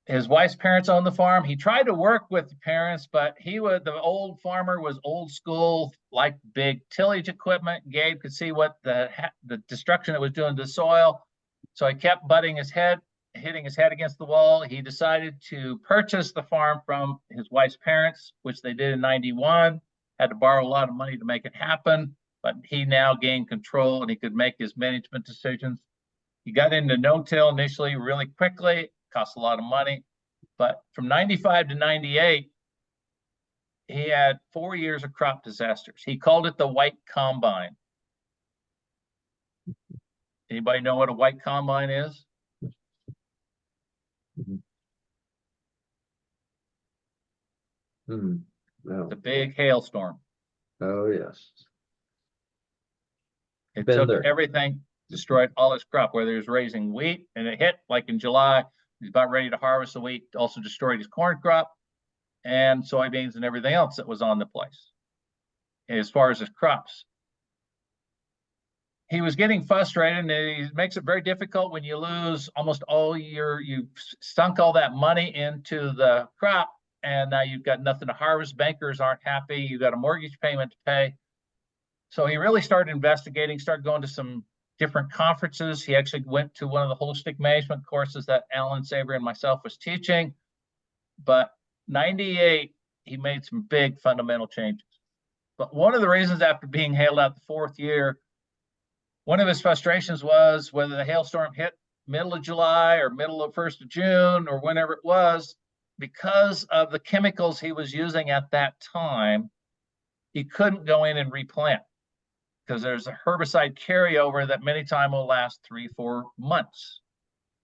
S3: His wife's parents owned the farm. He tried to work with the parents, but the old farmer was old school, like big tillage equipment. Gabe could see what the destruction it was doing to the soil. So he kept hitting his head against the wall. He decided to purchase the farm from his wife's parents, which they did in '91. Had to borrow a lot of money to make it happen, but he now gained control and he could make his management decisions. He got into no-till initially really quickly. Cost a lot of money, but from '95 to '98, he had 4 years of crop disasters. He called it the white combine. Anybody know what a white combine is?
S5: No.
S3: The big hailstorm.
S5: Oh, yes.
S3: It
S5: Been
S3: took
S5: there.
S3: everything, destroyed all his crop, whether he was raising wheat and it hit like in July, he's about ready to harvest the wheat, also destroyed his corn crop and soybeans and everything else that was on the place. As far as his crops, he was getting frustrated, and it makes it very difficult when you lose almost all you've sunk all that money into the crop, and now you've got nothing to harvest. Bankers aren't happy. You've got a mortgage payment to pay. So he really started investigating, started going to some different conferences. He actually went to one of the holistic management courses that Alan Saber and myself was teaching. But 98, he made some big fundamental changes. But one of the reasons, after being hailed out the 4th year, one of his frustrations was whether the hailstorm hit middle of July or middle of 1st of June or whenever it was, because of the chemicals he was using at that time, he couldn't go in and replant because there's a herbicide carryover that many times will last 3-4 months.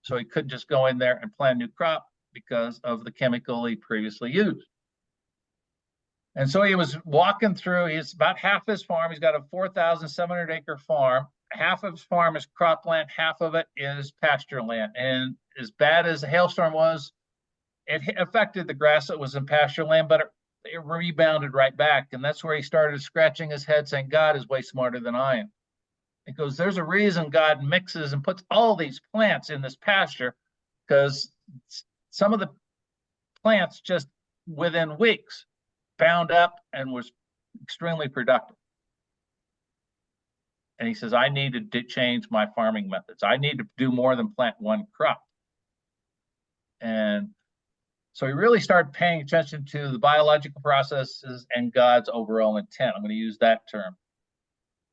S3: So he couldn't just go in there and plant a new crop because of the chemical he previously used. And so he was walking through, he's about half his farm. He's got a 4,700 acre farm. Half of his farm is cropland, half of it is pasture land. And as bad as the hailstorm was, it affected the grass that was in pasture land, but it rebounded right back. And that's where he started scratching his head saying, God is way smarter than I am. He goes, there's a reason God mixes and puts all these plants in this pasture, because some of the plants just within weeks bound up and was extremely productive. And he says, I need to change my farming methods. I need to do more than plant one crop. And so he really started paying attention to the biological processes and God's overall intent. I'm going to use that term.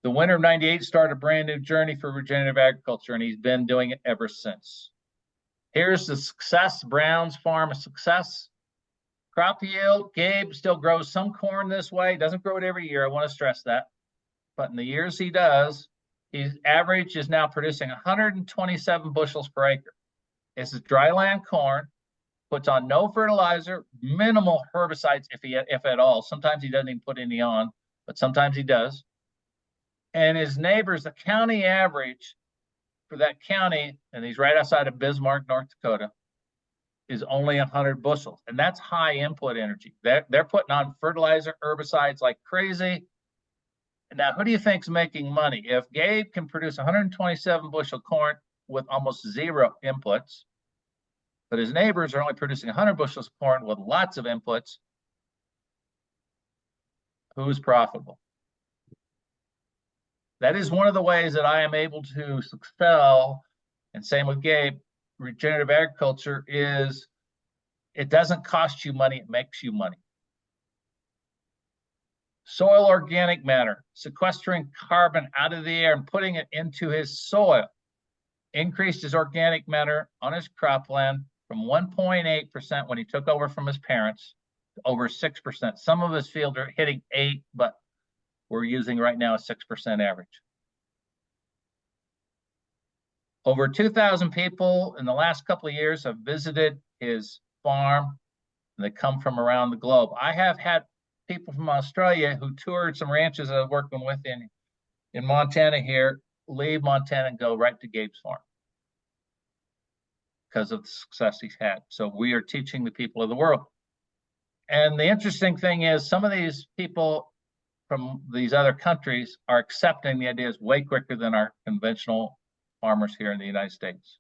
S3: The winter of 98 started a brand new journey for regenerative agriculture, and he's been doing it ever since. Here's the success. Brown's farm is success. Crop yield, Gabe still grows some corn this way. Doesn't grow it every year. I want to stress that. But in the years he does, his average is now producing 127 bushels per acre. This is dryland corn, puts on no fertilizer, minimal herbicides, if at all. Sometimes he doesn't even put any on, but sometimes he does. And his neighbors, the county average for that county, and he's right outside of Bismarck, North Dakota, is only 100 bushels. And that's high input energy. They're putting on fertilizer, herbicides like crazy. Now, who do you think's making money? If Gabe can produce 127 bushel corn with almost zero inputs, but his neighbors are only producing 100 bushels of corn with lots of inputs, who's profitable? That is one of the ways that I am able to excel, and same with Gabe, regenerative agriculture is it doesn't cost you money, it makes you money. Soil organic matter, sequestering carbon out of the air and putting it into his soil, increased his organic matter on his cropland from 1.8% when he took over from his parents to over 6%. Some of his fields are hitting 8%, but we're using right now a 6% average. Over 2,000 people in the last couple of years have visited his farm, and they come from around the globe. I have had people from Australia who toured some ranches I was working with in Montana here, leave Montana and go right to Gabe's farm because of the success he's had. So we are teaching the people of the world. And the interesting thing is some of these people from these other countries are accepting the ideas way quicker than our conventional farmers here in the United States.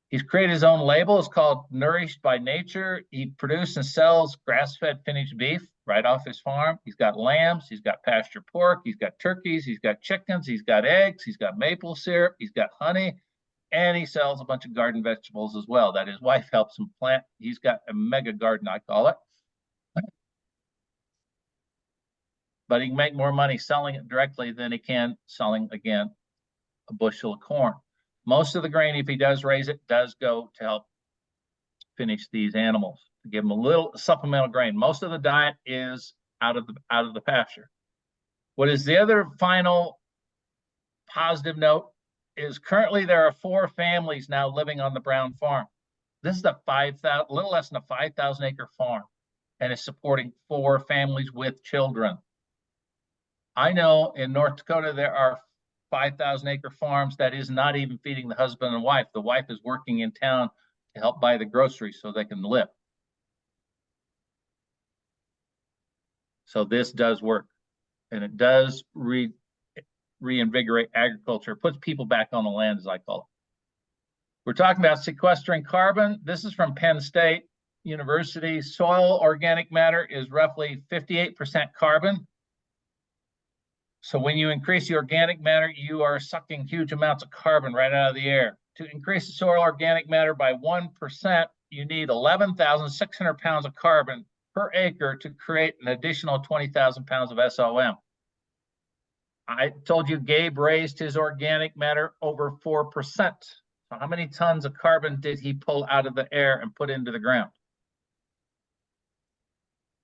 S3: He's created his own label. It's called Nourished by Nature. He produces and sells grass-fed finished beef right off his farm. He's got lambs. He's got pasture pork. He's got turkeys. He's got chickens. He's got eggs. He's got maple syrup. He's got honey. And he sells a bunch of garden vegetables as well that his wife helps him plant. He's got a mega garden, I call it. But he can make more money selling it directly than he can selling, again, a bushel of corn. Most of the grain, if he does raise it, does go to help finish these animals, to give them a little supplemental grain. Most of the diet is out of the pasture. What is the other final positive note is currently there are 4 families now living on the Brown farm. This is a little less than a 5,000 acre farm. and is supporting 4 families with children. I know in North Dakota there are 5,000-acre farms that is not even feeding the husband and wife. The wife is working in town to help buy the groceries so they can live. So this does work, and it does reinvigorate agriculture. It puts people back on the land, as I call it. We're talking about sequestering carbon. This is from Penn State University. Soil organic matter is roughly 58% carbon. So when you increase the organic matter, you are sucking huge amounts of carbon right out of the air. To increase the soil organic matter by 1%, you need 11,600 pounds of carbon per acre to create an additional 20,000 pounds of SOM. I told you Gabe raised his organic matter over 4%. So how many tons of carbon did he pull out of the air and put into the ground?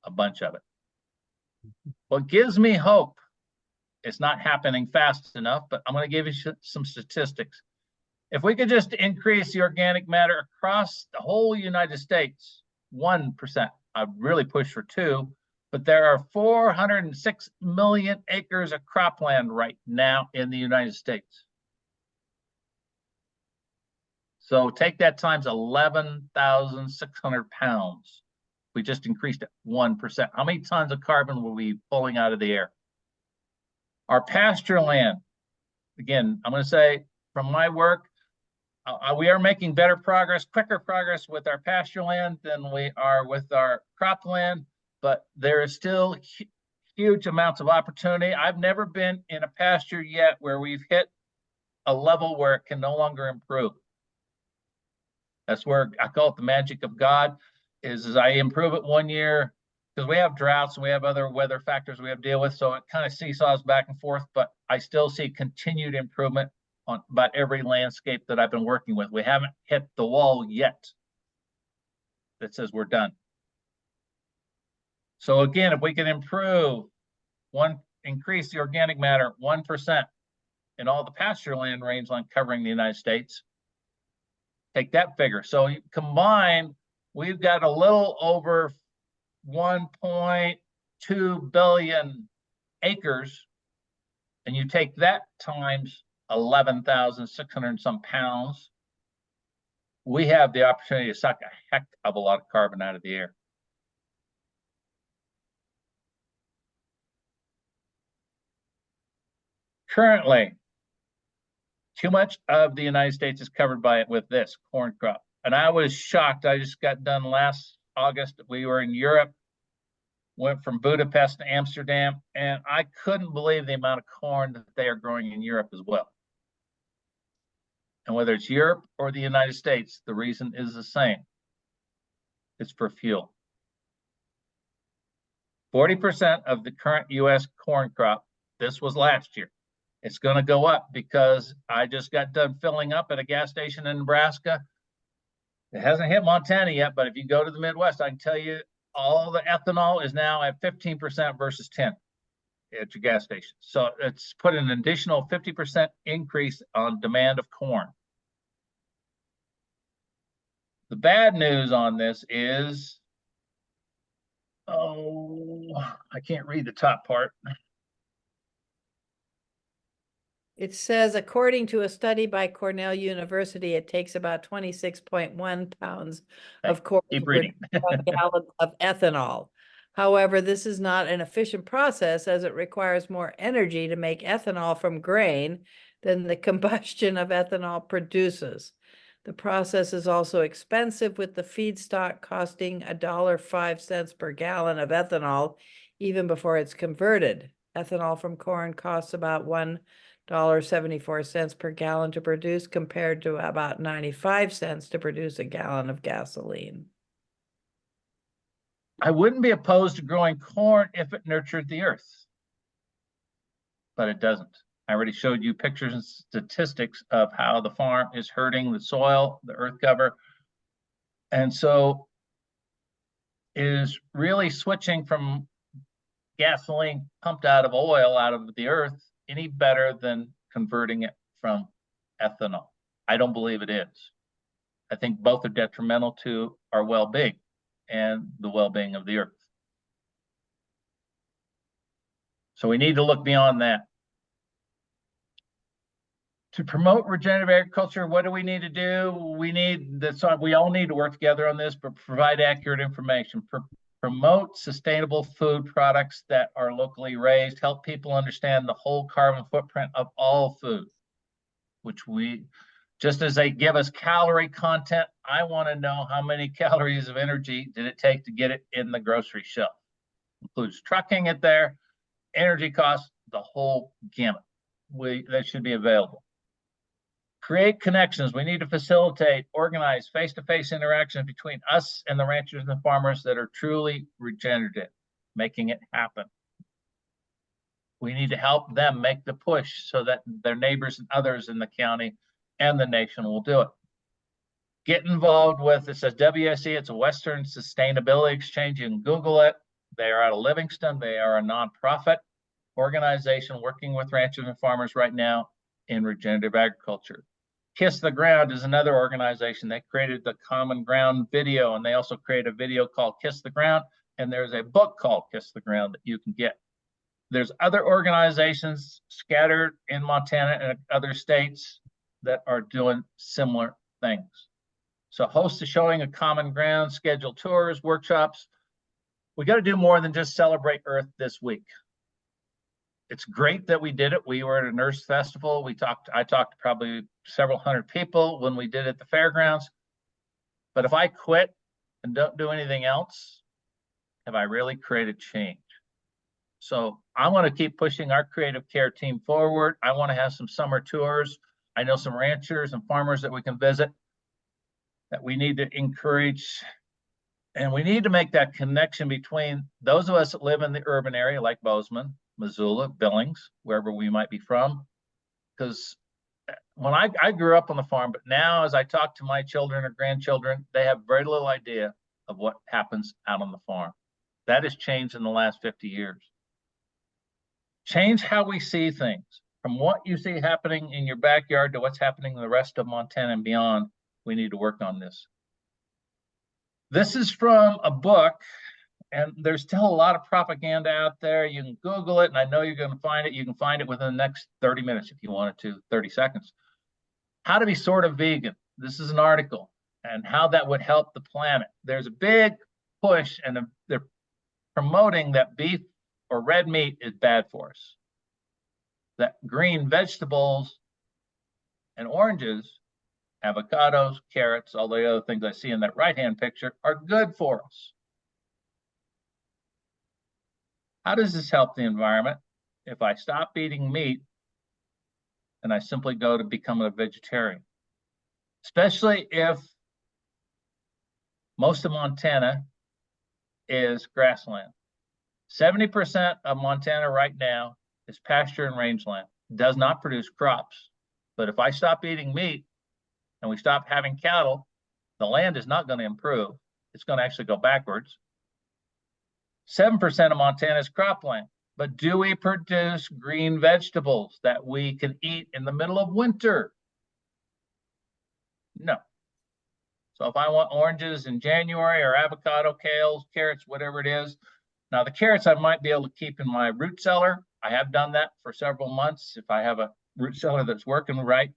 S3: A bunch of it. What gives me hope, it's not happening fast enough, but I'm going to give you some statistics. If we could just increase the organic matter across the whole United States, 1%, I'd really push for 2%, but there are 406 million acres of cropland right now in the United States. So take that times 11,600 pounds. We just increased it 1%. How many tons of carbon will we be pulling out of the air? Our pasture land, again, I'm going to say from my work, we are making better progress, quicker progress with our pasture land than we are with our cropland, but there is still huge amounts of opportunity. I've never been in a pasture yet where we've hit a level where it can no longer improve. That's where I call it the magic of God, is I improve it 1 year, because we have droughts and we have other weather factors we have to deal with, so it kind of seesaws back and forth, but I still see continued improvement on about every landscape that I've been working with. We haven't hit the wall yet that says we're done. So again, if we can increase the organic matter 1% in all the pasture land rangeland covering the United States, take that figure. So you combine, we've got a little over 1.2 billion acres, and you take that times 11,600 and some pounds, we have the opportunity to suck a heck of a lot of carbon out of the air. Currently, too much of the United States is covered by it with this corn crop. And I was shocked. I just got done last August. We were in Europe, went from Budapest to Amsterdam, and I couldn't believe the amount of corn that they are growing in Europe as well. And whether it's Europe or the United States, the reason is the same. It's for fuel. 40% of the current U.S. corn crop, this was last year. It's going to go up because I just got done filling up at a gas station in Nebraska. It hasn't hit Montana yet, but if you go to the Midwest, I can tell you all the ethanol is now at 15% versus 10% at your gas station. So it's put an additional 50% increase on demand of corn. The bad news on this is, I can't read the top part.
S4: It says, according to a study by Cornell University, it takes about 26.1 pounds of corn to
S3: Keep reading.
S4: produce 1 gallon of ethanol. However, this is not an efficient process, as it requires more energy to make ethanol from grain than the combustion of ethanol produces. The process is also expensive, with the feedstock costing $1.05 per gallon of ethanol even before it's converted. Ethanol from corn costs about $1.74 per gallon to produce, compared to about 95 cents to produce a gallon of gasoline.
S3: I wouldn't be opposed to growing corn if it nurtured the earth, but it doesn't. I already showed you pictures and statistics of how the farm is hurting the soil, the earth cover. And so it is really switching from gasoline pumped out of oil, out of the earth, any better than converting it from ethanol? I don't believe it is. I think both are detrimental to our well-being and the well-being of the earth. So we need to look beyond that. To promote regenerative agriculture, what do we need to do? We all need to work together on this, but provide accurate information. Promote sustainable food products that are locally raised, help people understand the whole carbon footprint of all food, just as they give us calorie content, I want to know how many calories of energy did it take to get it in the grocery shelf. Includes trucking it there, energy costs, the whole gamut. That should be available. Create connections. We need to facilitate, organize face-to-face interactions between us and the ranchers and the farmers that are truly regenerative, making it happen. We need to help them make the push so that their neighbors and others in the county and the nation will do it. Get involved with, it says WSE, it's a Western Sustainability Exchange. You can Google it. They are out of Livingston. They are a nonprofit organization working with ranchers and farmers right now in regenerative agriculture. Kiss the Ground is another organization. They created the Common Ground video, and they also created a video called Kiss the Ground, and there's a book called Kiss the Ground that you can get. There's other organizations scattered in Montana and other states that are doing similar things. So host a showing of Common Ground, schedule tours, workshops. We got to do more than just celebrate Earth this week. It's great that we did it. We were at a nurse festival. I talked to probably several hundred people when we did it at the fairgrounds. But if I quit and don't do anything else, have I really created change? So I want to keep pushing our creative care team forward. I want to have some summer tours. I know some ranchers and farmers that we can visit that we need to encourage. And we need to make that connection between those of us that live in the urban area like Bozeman, Missoula, Billings, wherever we might be from. Because when I grew up on the farm, but now as I talk to my children or grandchildren, they have very little idea of what happens out on the farm. That has changed in the last 50 years. Change how we see things. From what you see happening in your backyard to what's happening in the rest of Montana and beyond, we need to work on this. This is from a book, and there's still a lot of propaganda out there. You can Google it, and I know you're going to find it. You can find it within the next 30 minutes if you wanted to, 30 seconds. How to be sort of vegan. This is an article, and how that would help the planet. There's a big push, and they're promoting that beef or red meat is bad for us. That green vegetables and oranges, avocados, carrots, all the other things I see in that right-hand picture are good for us. How does this help the environment? If I stop eating meat and I simply go to become a vegetarian, especially if most of Montana is grassland. 70% of Montana right now is pasture and rangeland. It does not produce crops. But if I stop eating meat and we stop having cattle, the land is not going to improve. It's going to actually go backwards. 7% of Montana is cropland. But do we produce green vegetables that we can eat in the middle of winter? No. So if I want oranges in January or avocado, kales, carrots, whatever it is. Now the carrots I might be able to keep in my root cellar. I have done that for several months if I have a root cellar that's working right.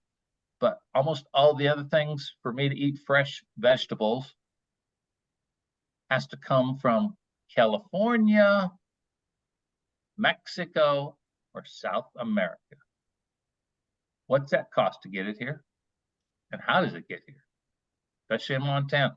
S3: But almost all the other things for me to eat fresh vegetables has to come from California, Mexico, or South America. What's that cost to get it here? And how does it get here? Especially in Montana.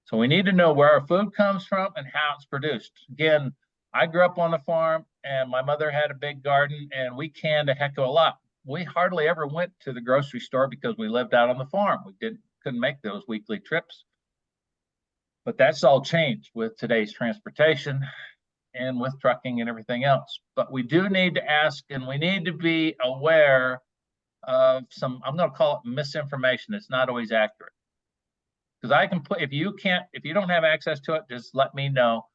S3: So we need to know where our food comes from and how it's produced. Again, I grew up on the farm and my mother had a big garden and we canned a heck of a lot. We hardly ever went to the grocery store because we lived out on the farm. We couldn't make those weekly trips. But that's all changed with today's transportation and with trucking and everything else. But we do need to ask, and we need to be aware of some, I'm going to call it misinformation. It's not always accurate. Because I can put, if you don't have access to it, just let me know.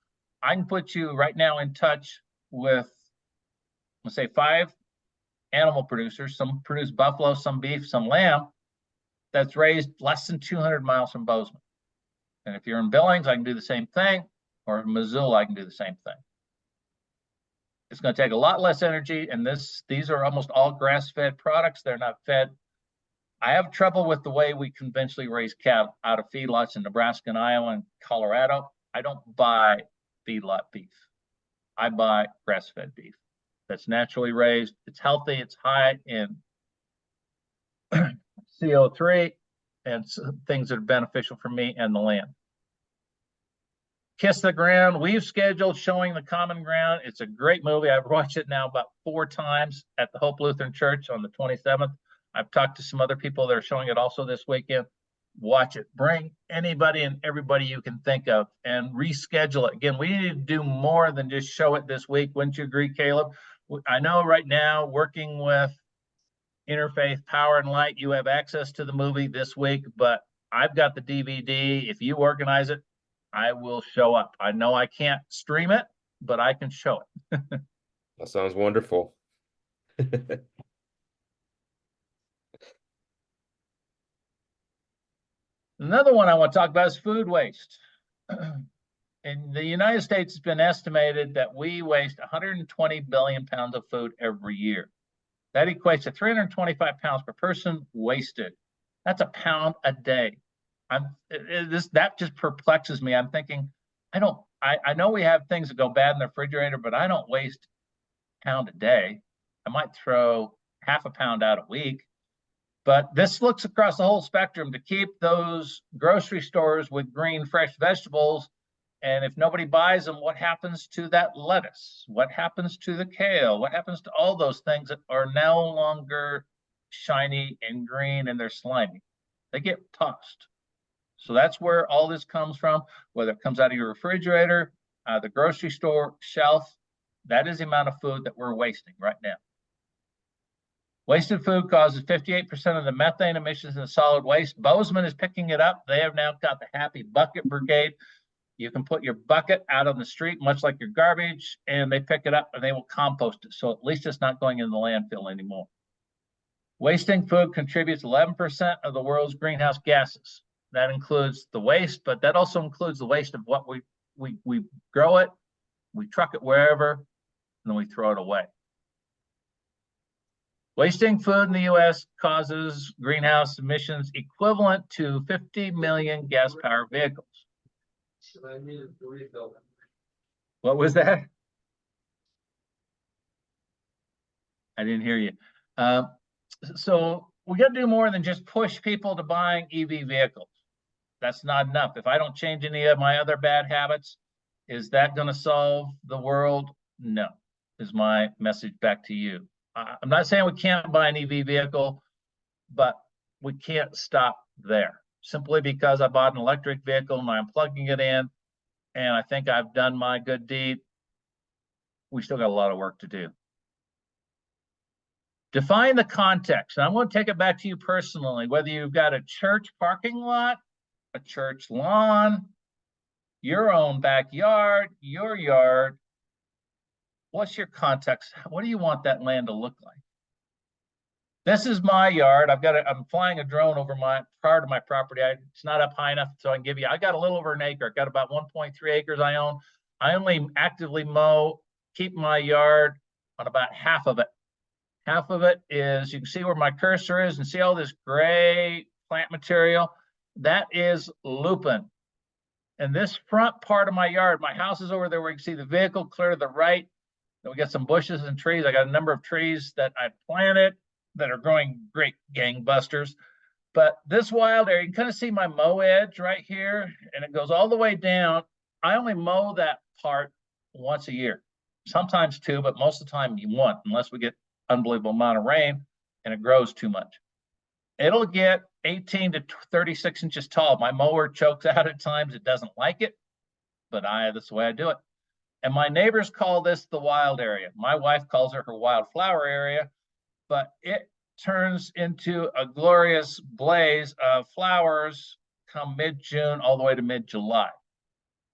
S3: I can put you right now in touch with, let's say, 5 animal producers. Some produce buffalo, some beef, some lamb, that's raised less than 200 miles from Bozeman. And if you're in Billings, I can do the same thing. Or in Missoula, I can do the same thing. It's going to take a lot less energy, and these are almost all grass-fed products. They're not fed. I have trouble with the way we conventionally raise cattle out of feedlots in Nebraska and Iowa and Colorado. I don't buy feedlot beef. I buy grass-fed beef that's naturally raised. It's healthy. It's high in CO3 and things that are beneficial for me and the land. Kiss the Ground, we've scheduled Showing the Common Ground. It's a great movie. I've watched it now about 4 times at the Hope Lutheran Church on the 27th. I've talked to some other people that are showing it also this weekend. Watch it. Bring anybody and everybody you can think of and reschedule it. Again, we need to do more than just show it this week. Wouldn't you agree, Caleb? I know right now, working with Interfaith Power and Light, you have access to the movie this week, but I've got the DVD. If you organize it, I will show up. I know I can't stream it, but I can show it.
S1: That sounds wonderful.
S3: Another one I want to talk about is food waste. In the United States, it's been estimated that we waste 120 billion pounds of food every year. That equates to 325 pounds per person wasted. That's a pound a day. That just perplexes me. I'm thinking, I know we have things that go bad in the refrigerator, but I don't waste a pound a day. I might throw half a pound out a week. But this looks across the whole spectrum to keep those grocery stores with green, fresh vegetables. And if nobody buys them, what happens to that lettuce? What happens to the kale? What happens to all those things that are no longer shiny and green and they're slimy? They get tossed. So that's where all this comes from, whether it comes out of your refrigerator, the grocery store shelf. That is the amount of food that we're wasting right now. Wasted food causes 58% of the methane emissions in the solid waste. Bozeman is picking it up. They have now got the Happy Bucket Brigade. You can put your bucket out on the street, much like your garbage, and they pick it up and they will compost it. So at least it's not going in the landfill anymore. Wasting food contributes 11% of the world's greenhouse gases. That includes the waste, but that also includes the waste of what we grow it, we truck it wherever, and then we throw it away. Wasting food in the U.S. causes greenhouse emissions equivalent to 50 million gas-powered vehicles.
S5: I needed to refill.
S3: What was that? I didn't hear you. So we got to do more than just push people to buying EV vehicles. That's not enough. If I don't change any of my other bad habits, is that going to solve the world? No, is my message back to you. I'm not saying we can't buy an EV vehicle, but we can't stop there. Simply because I bought an electric vehicle and I'm plugging it in, and I think I've done my good deed, we still got a lot of work to do. Define the context. And I'm going to take it back to you personally, whether you've got a church parking lot, a church lawn, your own backyard, your yard. What's your context? What do you want that land to look like? This is my yard. I'm flying a drone over part of my property. It's not up high enough so I can give you, I got a little over an acre. I got about 1.3 acres I own. I only actively mow, keep my yard on about half of it. Half of it is, you can see where my cursor is and see all this gray plant material. That is lupin. And this front part of my yard, my house is over there where you can see the vehicle clear to the right. Then we got some bushes and trees. I got a number of trees that I planted that are growing great gangbusters. But this wild area, you can kind of see my mow edge right here, and it goes all the way down. I only mow that part once a year, sometimes 2, but most of the time one, unless we get unbelievable amount of rain and it grows too much. It'll get 18 to 36 inches tall. My mower chokes out at times. It doesn't like it, but that's the way I do it. And my neighbors call this the wild area. My wife calls it her wildflower area, but it turns into a glorious blaze of flowers come mid-June all the way to mid-July.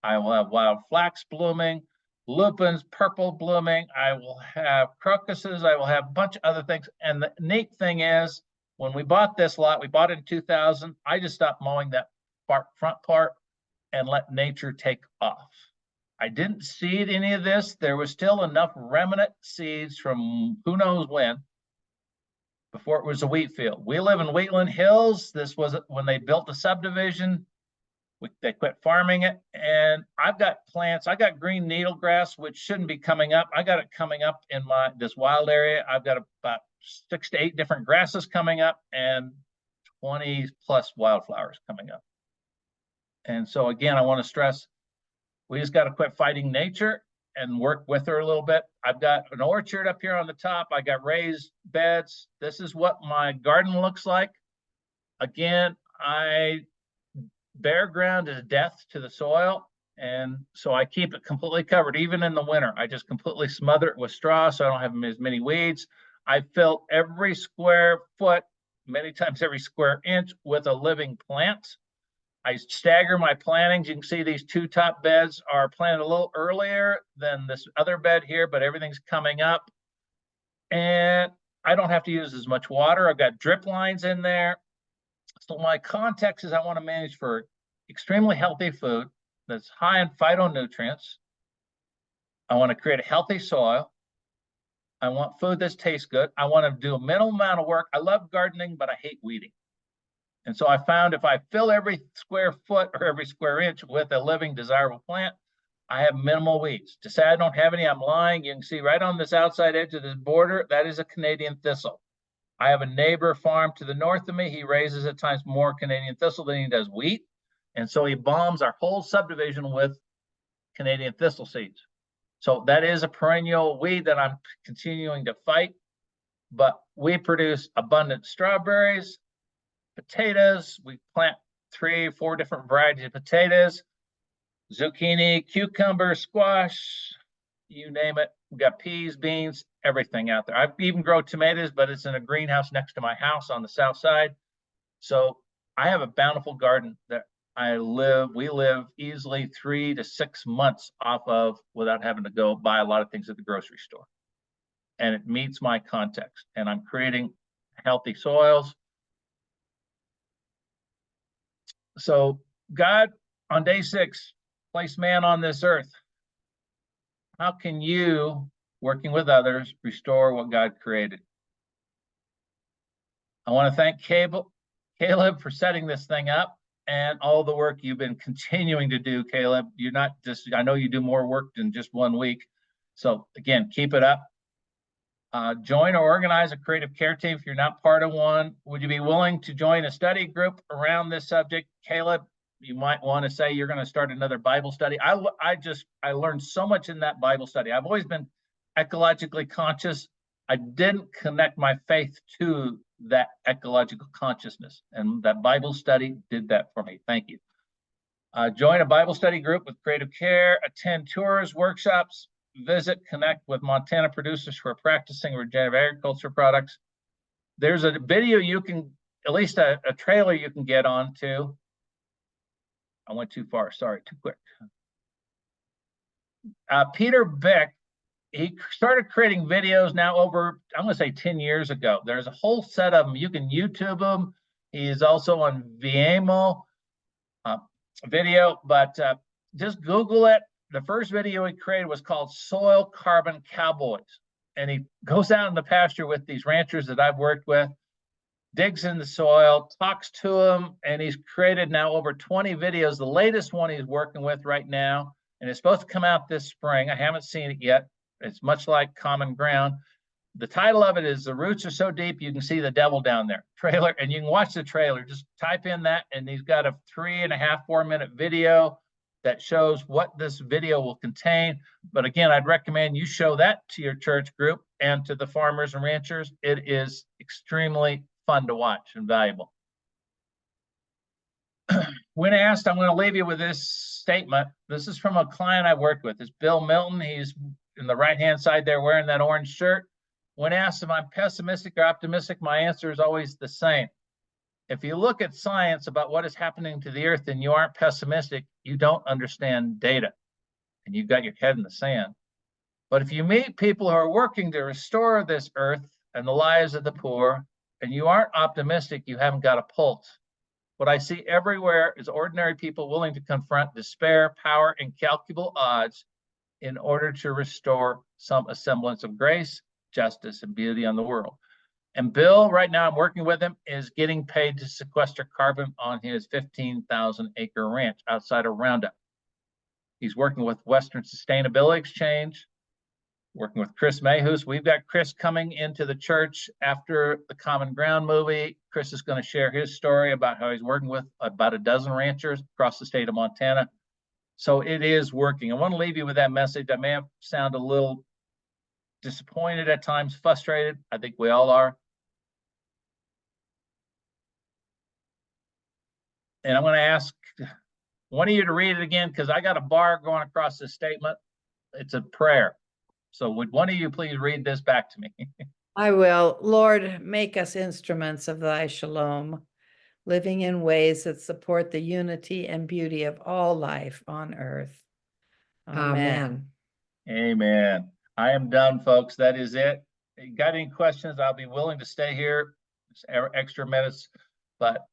S3: I will have wild flax blooming, lupins, purple blooming. I will have crocuses. I will have a bunch of other things. And the neat thing is, when we bought this lot, we bought it in 2000. I just stopped mowing that front part and let nature take off. I didn't seed any of this. There was still enough remnant seeds from who knows when before it was a wheat field. We live in Wheatland Hills. This was when they built the subdivision. They quit farming it. And I've got plants. I got green needlegrass, which shouldn't be coming up. I got it coming up in this wild area. I've got about 6 to 8 different grasses coming up and 20 plus wildflowers coming up. And so again, I want to stress, we just got to quit fighting nature and work with her a little bit. I've got an orchard up here on the top. I got raised beds. This is what my garden looks like. Again, bare ground is death to the soil. And so I keep it completely covered, even in the winter. I just completely smother it with straw so I don't have as many weeds. I fill every square foot, many times every square inch, with a living plant. I stagger my plantings. You can see these 2 top beds are planted a little earlier than this other bed here, but everything's coming up. And I don't have to use as much water. I've got drip lines in there. So my context is I want to manage for extremely healthy food that's high in phytonutrients. I want to create a healthy soil. I want food that tastes good. I want to do a minimal amount of work. I love gardening, but I hate weeding. And so I found if I fill every square foot or every square inch with a living, desirable plant, I have minimal weeds. To say I don't have any, I'm lying. You can see right on this outside edge of this border, that is a Canadian thistle. I have a neighbor farm to the north of me. He raises at times more Canadian thistle than he does wheat. And so he bombs our whole subdivision with Canadian thistle seeds. So that is a perennial weed that I'm continuing to fight. But we produce abundant strawberries, potatoes. We plant 3 or 4 different varieties of potatoes, zucchini, cucumber, squash, you name it. We've got peas, beans, everything out there. I even grow tomatoes, but it's in a greenhouse next to my house on the south side. So I have a bountiful garden that we live easily 3 to 6 months off of without having to go buy a lot of things at the grocery store. And it meets my context. And I'm creating healthy soils. So God, on day 6, placed man on this earth. How can you, working with others, restore what God created? I want to thank Caleb for setting this thing up and all the work you've been continuing to do, Caleb. You're not just, I know you do more work than just 1 week. So again, keep it up. Join or organize a creative care team if you're not part of one. Would you be willing to join a study group around this subject? Caleb, you might want to say you're going to start another Bible study. I learned so much in that Bible study. I've always been ecologically conscious. I didn't connect my faith to that ecological consciousness, and that Bible study did that for me. Thank you. Join a Bible study group with creative care, attend tours, workshops, visit, connect with Montana producers who are practicing regenerative agriculture products. There's a video you can, at least a trailer you can get on to. I went too far, sorry, too quick. Peter Beck, he started creating videos now over, I'm gonna say 10 years ago. There's a whole set of them. You can YouTube them. He's also on Vimeo video, but just Google it. The first video he created was called Soil Carbon Cowboys. And he goes out in the pasture with these ranchers that I've worked with, digs in the soil, talks to them, and he's created now over 20 videos. The latest one he's working with right now, and it's supposed to come out this spring. I haven't seen it yet. It's much like Common Ground. The title of it is The Roots Are So Deep You Can See the Devil Down There. Trailer, and you can watch the trailer. Just type in that, and he's got a 3.5, 4-minute video that shows what this video will contain. But again, I'd recommend you show that to your church group and to the farmers and ranchers. It is extremely fun to watch and valuable. When asked, I'm going to leave you with this statement. This is from a client I worked with. It's Bill Milton. He's in the right-hand side there wearing that orange shirt. When asked if I'm pessimistic or optimistic, my answer is always the same. If you look at science about what is happening to the earth and you aren't pessimistic, you don't understand data and you've got your head in the sand. But if you meet people who are working to restore this earth and the lives of the poor, and you aren't optimistic, you haven't got a pulse. What I see everywhere is ordinary people willing to confront despair, power, incalculable odds in order to restore some semblance of grace, justice, and beauty on the world. And Bill, right now I'm working with him, is getting paid to sequester carbon on his 15,000 acre ranch outside of Roundup. He's working with Western Sustainability Exchange, working with Chris Mayhews. We've got Chris coming into the church after the Common Ground movie. Chris is going to share his story about how he's working with about a dozen ranchers across the state of Montana. So it is working. I want to leave you with that message. I may have sounded a little disappointed at times, frustrated. I think we all are. And I'm going to ask one of you to read it again, because I got a bar going across this statement. It's a prayer. So would one of you please read this back to me?
S4: I will. Lord, make us instruments of thy shalom, living in ways that support the unity and beauty of all life on earth. Amen.
S3: Amen. I am done, folks. That is it. If you got any questions, I'll be willing to stay here extra minutes, but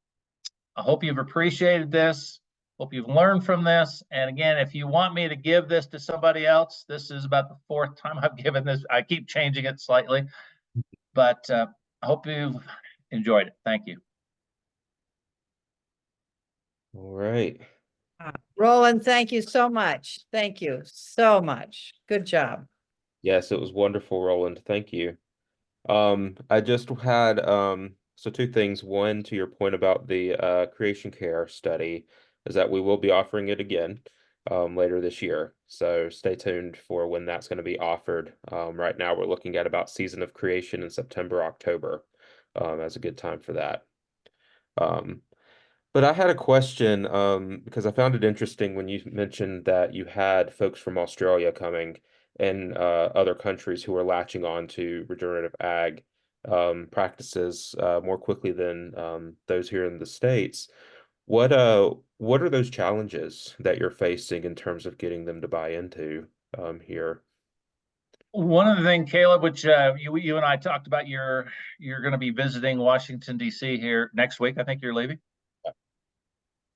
S3: I hope you've appreciated this. Hope you've learned from this. And again, if you want me to give this to somebody else, this is about the 4th time I've given this. I keep changing it slightly, but I hope you've enjoyed it. Thank you.
S1: All right.
S4: Roland, thank you so much. Thank you so much. Good job.
S1: Yes, it was wonderful, Roland. Thank you. I just had so 2 things. One, to your point about the creation care study, is that we will be offering it again later this year. So stay tuned for when that's going to be offered. Right now we're looking at about season of creation in September, October as a good time for that. But I had a question because I found it interesting when you mentioned that you had folks from Australia coming and other countries who are latching on to regenerative ag practices more quickly than those here in the States. What are those challenges that you're facing in terms of getting them to buy into here?
S3: One of the things, Caleb, which you and I talked about, you're going to be visiting Washington, D.C. here next week. I think you're leaving.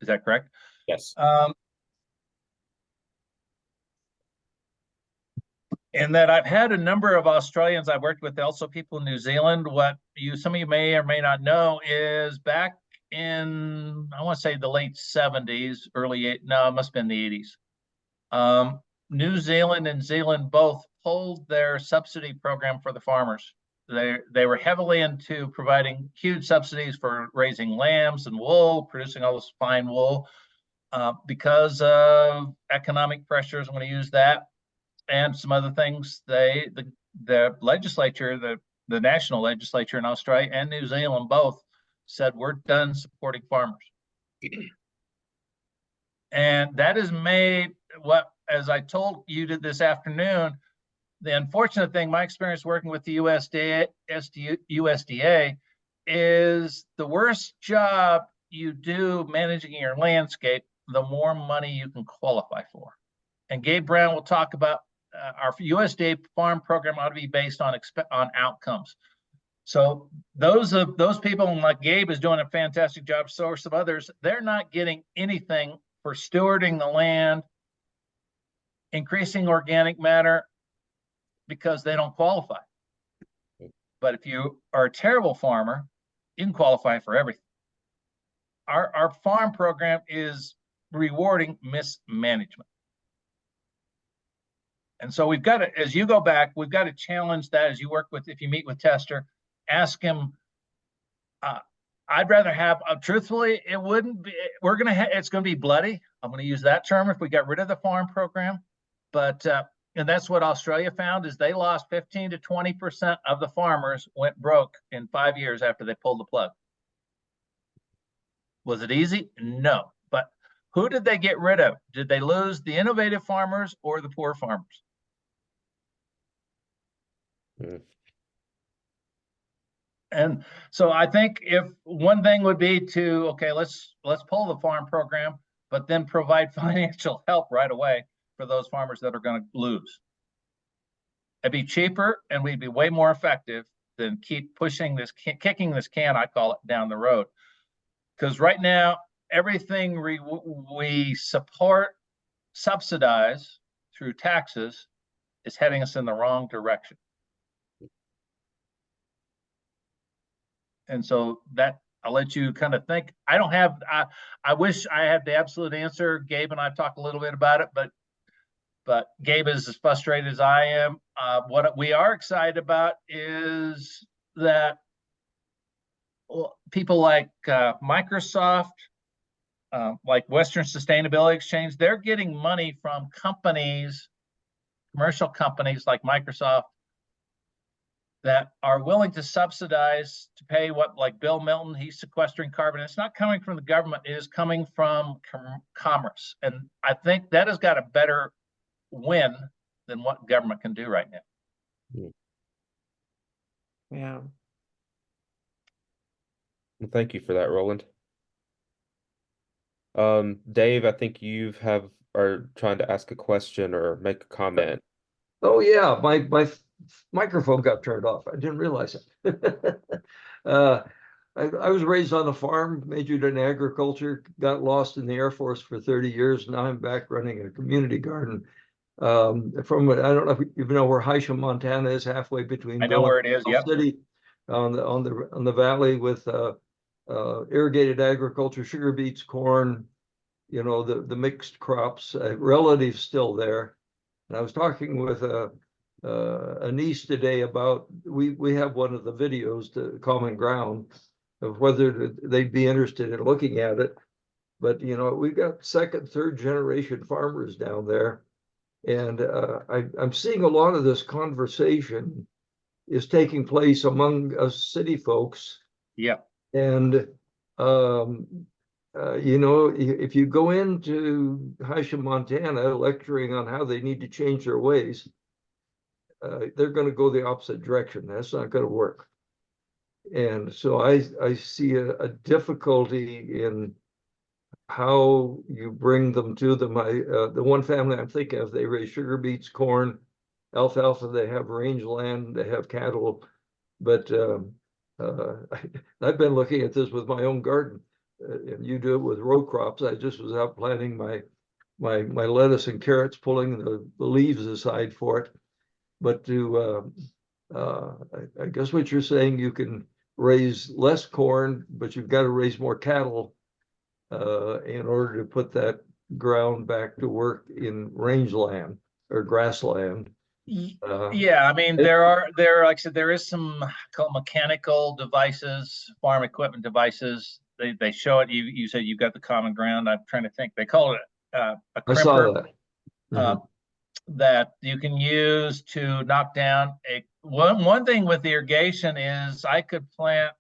S3: Is that correct?
S1: Yes.
S3: And that I've had a number of Australians I've worked with, also people in New Zealand. What some of you may or may not know is back in, I want to say the late 70s, it must have been the 80s. New Zealand and Zealand both pulled their subsidy program for the farmers. They were heavily into providing huge subsidies for raising lambs and wool, producing all this fine wool. Because of economic pressures, I'm going to use that, and some other things, the legislature, the national legislature in Australia and New Zealand both said, we're done supporting farmers. And that has made what, as I told you this afternoon, the unfortunate thing, my experience working with the USDA is the worse job you do managing your landscape, the more money you can qualify for. And Gabe Brown will talk about our USDA farm program ought to be based on outcomes. So those people, and like Gabe is doing a fantastic job, so are some others, they're not getting anything for stewarding the land, increasing organic matter, because they don't qualify. But if you are a terrible farmer, you can qualify for everything. Our farm program is rewarding mismanagement. And so we've got to, as you go back, we've got to challenge that as you work with, if you meet with Tester, ask him, I'd rather have, truthfully, it wouldn't be, it's going to be bloody. I'm going to use that term if we got rid of the farm program. But, and that's what Australia found, is they lost 15 to 20% of the farmers went broke in 5 years after they pulled the plug. Was it easy? No. But who did they get rid of? Did they lose the innovative farmers or the poor farmers?
S1: Mm.
S3: And so I think if one thing would be to, okay, let's pull the farm program, but then provide financial help right away for those farmers that are going to lose. It'd be cheaper and we'd be way more effective than keep pushing this, kicking this can, I call it, down the road. Because right now, everything we subsidize through taxes is heading us in the wrong direction. And so that I'll let you kind of think. I don't have, I wish I had the absolute answer. Gabe and I talked a little bit about it, but Gabe is as frustrated as I am. What we are excited about is that people like Microsoft, like Western Sustainability Exchange, they're getting money from companies, commercial companies like Microsoft, that are willing to subsidize to pay what, like Bill Milton, he's sequestering carbon. It's not coming from the government, it is coming from commerce. And I think that has got a better win than what government can do right now.
S4: Yeah.
S1: Well, thank you for that, Roland. Dave, I think are trying to ask a question or make a comment.
S5: Oh yeah, my microphone got turned off. I didn't realize it. I was raised on a farm, majored in agriculture, got lost in the Air Force for 30 years. Now I'm back running a community garden. I don't know if you know where Hysham, Montana is, halfway between
S3: I know where it is. Yep.
S5: City, on the valley with irrigated agriculture, sugar beets, corn, you know, the mixed crops, relatives still there. And I was talking with a niece today about, we have one of the videos, to Common Ground, of whether they'd be interested in looking at it. But, you know, we've got second, third generation farmers down there. And I'm seeing a lot of this conversation is taking place among us city folks.
S3: Yeah.
S5: And, you know, if you go into Hysham, Montana, lecturing on how they need to change their ways, they're going to go the opposite direction. That's not going to work. And so I see a difficulty in how you bring them to them. The one family I'm thinking of, they raise sugar beets, corn, alfalfa. They have rangeland, they have cattle, but I've been looking at this with my own garden, and you do it with row crops. I just was out planting my lettuce and carrots, pulling the leaves aside for it. But I guess what you're saying, you can raise less corn, but you've got to raise more cattle in order to put that ground back to work in rangeland or grassland.
S3: Yeah, I mean, there like I said, there is some called mechanical devices, farm equipment devices. They show it. You said you've got the Common Ground. I'm trying to think. They call it a crimper.
S5: I saw that.
S3: That you can use to knock down one thing with irrigation is I could plant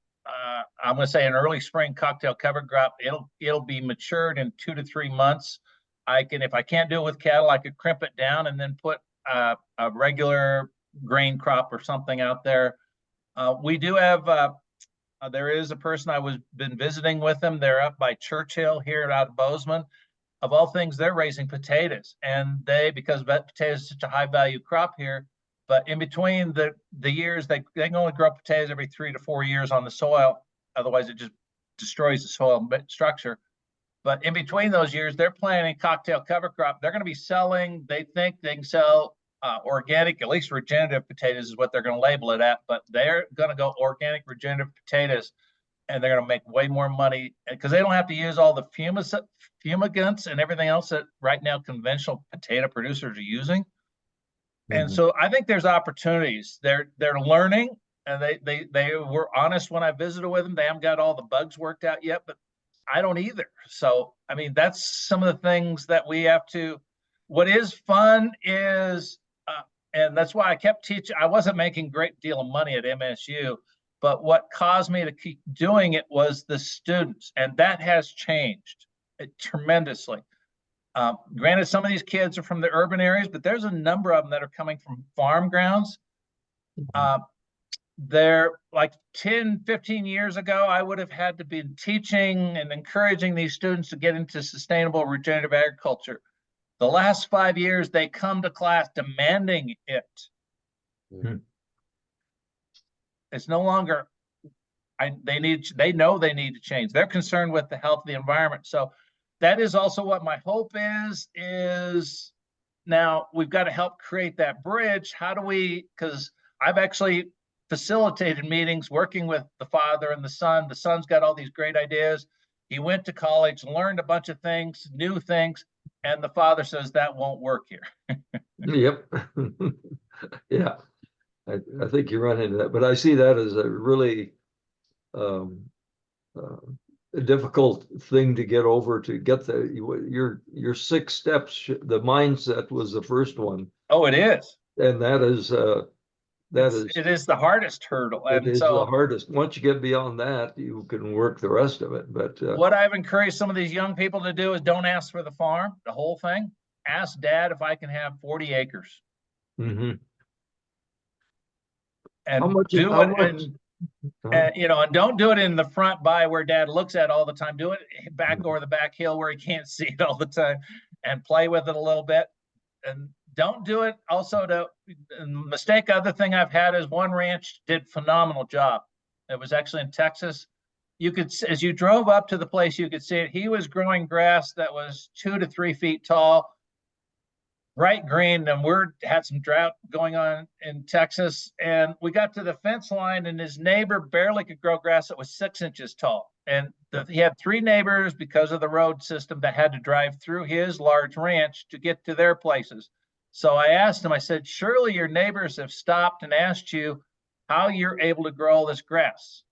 S3: I'm going to say an early spring cocktail cover crop. It'll be matured in 2 to 3 months. If I can't do it with cattle, I could crimp it down and then put a regular grain crop or something out there. We do have there is a person been visiting with them. They're up by Churchill here out of Bozeman. Of all things, they're raising potatoes, and because potatoes is such a high value crop here, but in between the years, they can only grow potatoes every 3 to 4 years on the soil. Otherwise, it just destroys the soil structure. But in between those years, they're planting cocktail cover crop. They're going to be selling, they think they can sell organic, at least regenerative potatoes is what they're going to label it at, but they're going to go organic regenerative potatoes, and they're going to make way more money because they don't have to use all the fumigants and everything else that right now conventional potato producers are using. And so I think there's opportunities. They're learning, and they were honest when I visited with them. They haven't got all the bugs worked out yet, but I don't either. So, I mean, that's some of the things that we have to. What is fun is, and that's why I kept teaching. I wasn't making a great deal of money at MSU, but what caused me to keep doing it was the students, and that has changed tremendously. Granted, some of these kids are from the urban areas, but there's a number of them that are coming from farm grounds. They're like 10, 15 years ago, I would have had to be teaching and encouraging these students to get into sustainable regenerative agriculture. The last 5 years, they come to class demanding it. It's no longer they know they need to change. They're concerned with the health of the environment. So that is also what my hope is now we've got to help create that bridge. How do we, because I've actually facilitated meetings working with the father and the son. The son's got all these great ideas. He went to college, learned a bunch of things, new things, and the father says that won't work here.
S5: Yep. Yeah, I think you run into that, but I see that as a really um, a difficult thing to get over, to get your 6 steps. The mindset was the first one,
S3: Oh, it is.
S5: and that is
S3: It is the hardest hurdle.
S5: it
S3: And
S5: is the
S3: so
S5: hardest. Once you get beyond that, you can work the rest of it. But
S3: what I've encouraged some of these young people to do is don't ask for the farm, the whole thing. Ask dad if I can have 40 acres
S5: mhm. How
S3: and
S5: much?
S3: do
S5: How
S3: it.
S5: much?
S3: And and don't do it in the front by where dad looks at all the time. Do it back over the back hill where he can't see it all the time and play with it a little bit. And don't do it also to mistake. Other thing I've had is one ranch did phenomenal job. It was actually in Texas. You could, as you drove up to the place, you could see it. He was growing grass that was 2 to 3 feet tall, bright green, and we had some drought going on in Texas. And we got to the fence line, and his neighbor barely could grow grass that was 6 inches tall. And he had 3 neighbors because of the road system that had to drive through his large ranch to get to their places. So I asked him, I said, surely your neighbors have stopped and asked you how you're able to grow all this grass.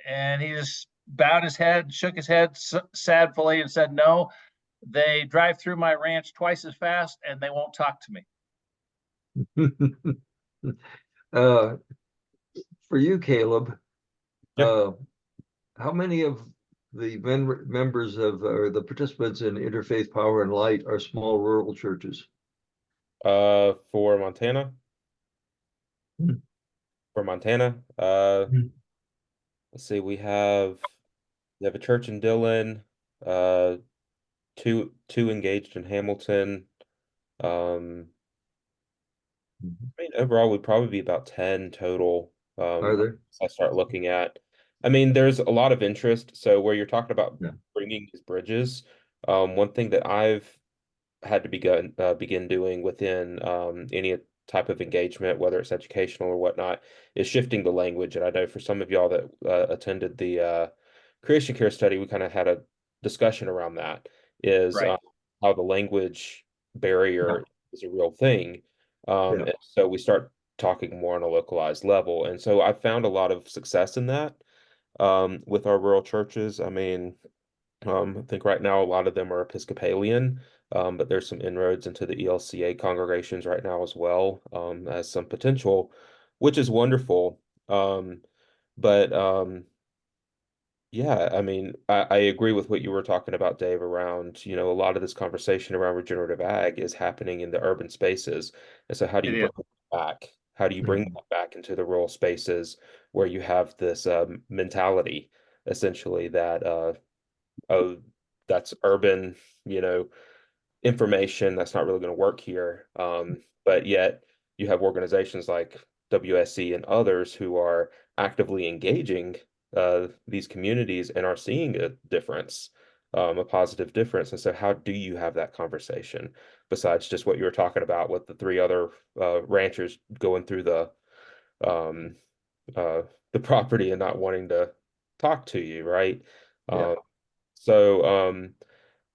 S3: And he just bowed his head, shook his head sadly, and said, no, they drive through my ranch twice as fast and they won't talk to me.
S5: uh, for you, Caleb,
S1: Yeah.
S5: how many of the members of or the participants in Interfaith Power and Light are small rural churches?
S1: For Montana,
S5: Hmm. Hmm.
S1: let's see, we have a church in Dillon, uh, two engaged in Hamilton. Um, I mean, overall, we'd probably be about 10 total.
S5: Are there?
S1: I start looking at. I mean, there's a lot of interest. So where you're talking about
S5: Yeah.
S1: bringing these bridges, one thing that I've had to begin doing within any type of engagement, whether it's educational or whatnot, is shifting the language. And I know for some of y'all that attended the creation care study, we kind of had a discussion around that, is
S3: Right.
S1: how the language barrier is a real thing.
S5: Yeah.
S1: And so we start talking more on a localized level. And so I found a lot of success in that with our rural churches. I mean, I think right now a lot of them are Episcopalian, but there's some inroads into the ELCA congregations right now as well, as some potential, which is wonderful. But yeah, I mean, I agree with what you were talking about, Dave, around, a lot of this conversation around regenerative ag is happening in the urban spaces. And so how do
S3: It
S1: you
S3: is.
S1: bring it back? How do you bring that back into the rural spaces where you have this mentality essentially that oh, that's urban, you know, information that's not really going to work here. But yet you have organizations like WSC and others who are actively engaging these communities and are seeing a difference, a positive difference. And so, how do you have that conversation besides just what you were talking about with the 3 other ranchers going through um, the property and not wanting to talk to you, right?
S5: Yeah.
S1: So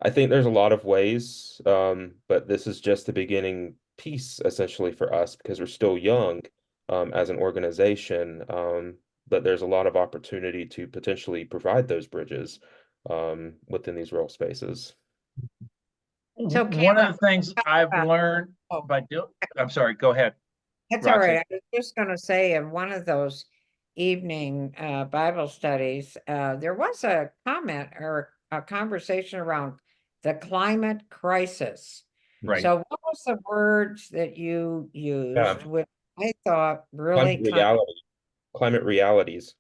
S1: I think there's a lot of ways, but this is just the beginning piece essentially for us because we're still young as an organization. But there's a lot of opportunity to potentially provide those bridges within these rural spaces.
S4: So
S3: One of
S4: Caleb,
S3: the things I've learned
S4: oh,
S3: by doing, I'm sorry, go ahead,
S6: That's all
S3: Roxy.
S6: right. I was just going to say, in one of those evening Bible studies, there was a comment or a conversation around the climate crisis.
S3: Right.
S6: So, what was the words that you
S1: Yeah.
S6: used, which I thought
S1: Climate
S6: really
S1: reality, climate realities.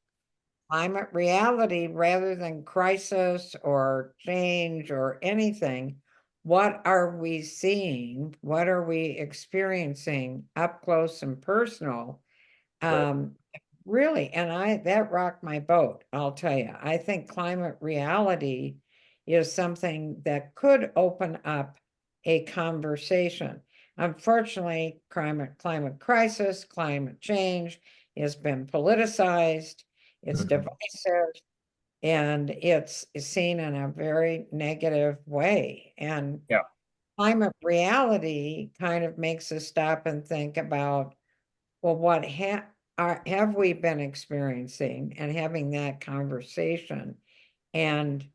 S6: climate reality rather than crisis or change or anything? What are we seeing? What are we experiencing up close and personal?
S1: Right.
S6: Um, really, and that rocked my boat, I'll tell you. I think climate reality is something that could open up a conversation. Unfortunately, climate crisis, climate change has been politicized, it's divisive, and it's seen in a very negative way. And
S3: Yeah.
S6: climate reality kind of makes us stop and think about, well, what have we been experiencing, and having that conversation. And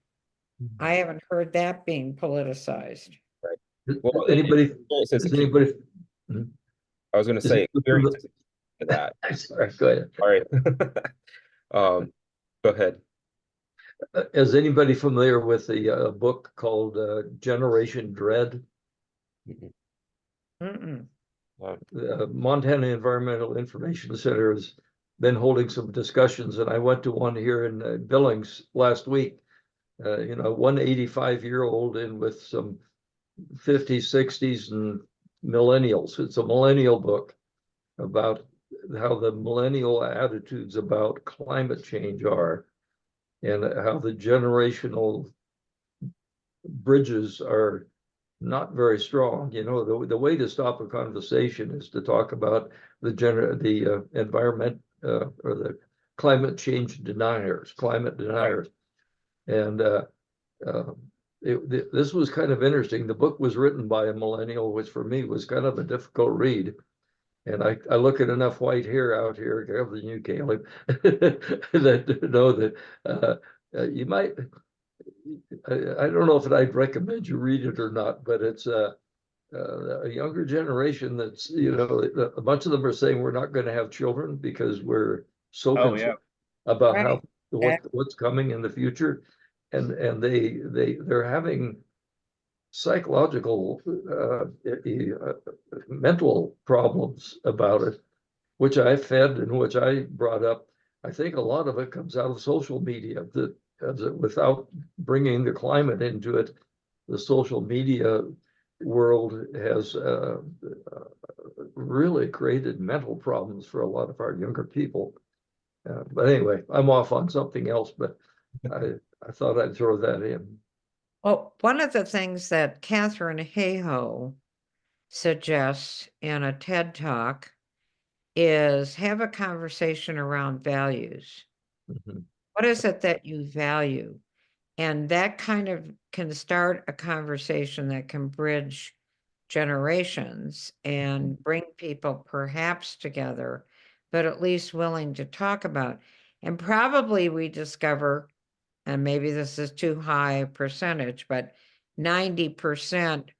S6: I haven't heard that being politicized.
S1: Well,
S5: Anybody,
S1: experiences
S5: is
S1: can-
S5: anybody? Mhm.
S1: I was going to
S5: Is
S1: say
S5: it-
S1: experiences to that.
S5: Sorry, go ahead.
S1: All right. Go ahead.
S5: Is anybody familiar with the book called Generation Dread?
S1: Mhm.
S6: Mm-mm.
S5: The Montana Environmental Information Center has been holding some discussions, and I went to one here in Billings last week. You know, one 85-year-old in with some 50s, 60s, and millennials. It's a millennial book about how the millennial attitudes about climate change are, and how the generational bridges are not very strong. You know, the way to stop a conversation is to talk about the environment or the climate change deniers, climate deniers. And this was kind of interesting. The book was written by a millennial, which for me was kind of a difficult read. And I look at enough white hair out here, other than you, Caleb, that know that you might. I don't know if I'd recommend you read it or not, but it's a younger generation that's, you know, a bunch of them are saying we're not going to have children because we're so
S3: Oh,
S5: concerned
S3: yeah.
S5: about
S6: Right.
S5: what's coming in the future, and they're having psychological mental problems about it, which I fed and which I brought up. I think a lot of it comes out of social media, that without bringing the climate into it, the social media world has really created mental problems for a lot of our younger people. But anyway, I'm off on something else, but I thought I'd throw that in.
S6: Well, one of the things that Catherine Hayhoe suggests in a TED Talk is have a conversation around values.
S5: Mhm.
S6: What is it that you value? And that kind of can start a conversation that can bridge generations and bring people perhaps together, but at least willing to talk about. And probably we discover, and maybe this is too high a percentage, but 90%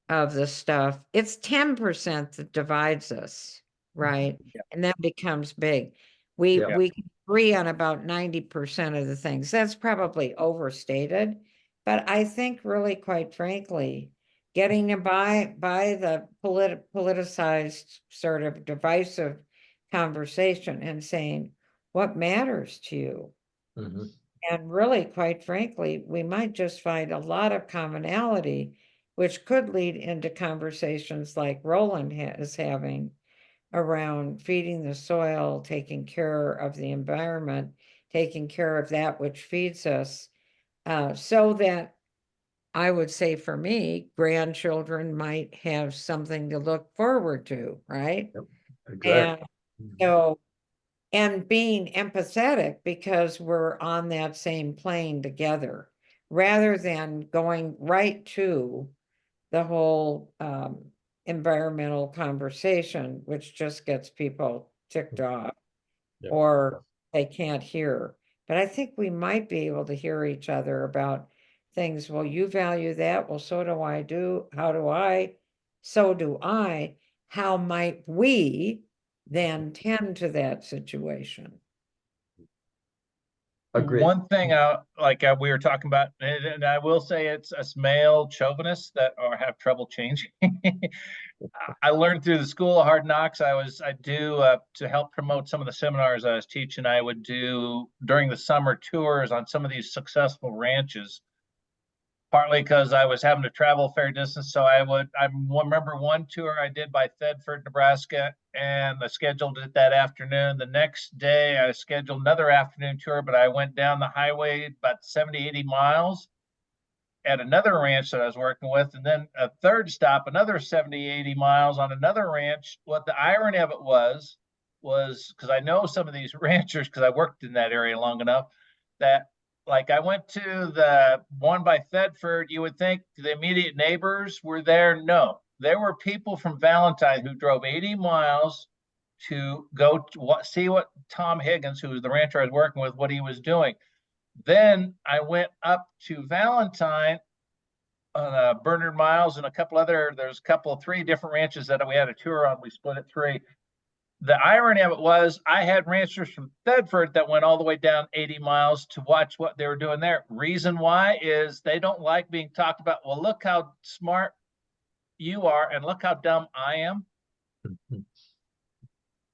S6: of the stuff, it's 10% that divides us, right?
S3: Yeah.
S6: And that becomes big.
S5: Yeah.
S6: We can agree on about 90% of the things. That's probably overstated, but I think really, quite frankly, getting by the politicized sort of divisive conversation and saying, what matters to you?
S5: Mhm.
S6: And really, quite frankly, we might just find a lot of commonality, which could lead into conversations like Roland is having around feeding the soil, taking care of the environment, taking care of that which feeds us, so that I would say for me, grandchildren might have something to look forward to, right?
S5: Exactly.
S6: And so, and being empathetic because we're on that same plane together, rather than going right to the whole environmental conversation, which just gets people ticked off
S1: Yeah.
S6: or they can't hear. But I think we might be able to hear each other about things. Well, you value that. Well, so do I. How do I? So do I. How might we then tend to that situation?
S5: Agreed.
S3: One thing we were talking about, and I will say it's us male chauvinists that have trouble changing. I learned through the School of Hard Knocks. I do to help promote some of the seminars I was teaching. I would do during the summer tours on some of these successful ranches. partly because I was having to travel a fair distance. So I remember one tour I did by Thedford, Nebraska, and I scheduled it that afternoon. The next day I scheduled another afternoon tour, but I went down the highway about 70, 80 miles at another ranch that I was working with. And then a third stop, another 70, 80 miles on another ranch. What the irony of it was because I know some of these ranchers, because I worked in that area long enough, that like I went to the one by Thedford, you would think the immediate neighbors were there. No, there were people from Valentine who drove 80 miles to go to see what Tom Higgins, who was the rancher I was working with, what he was doing. Then I went up to Valentine on Bernard Miles and there's a couple of 3 different ranches that we had a tour on. We split it 3. The irony of it was I had ranchers from Thedford that went all the way down 80 miles to watch what they were doing there. Reason why is they don't like being talked about. Well, look how smart you are and look how dumb I am.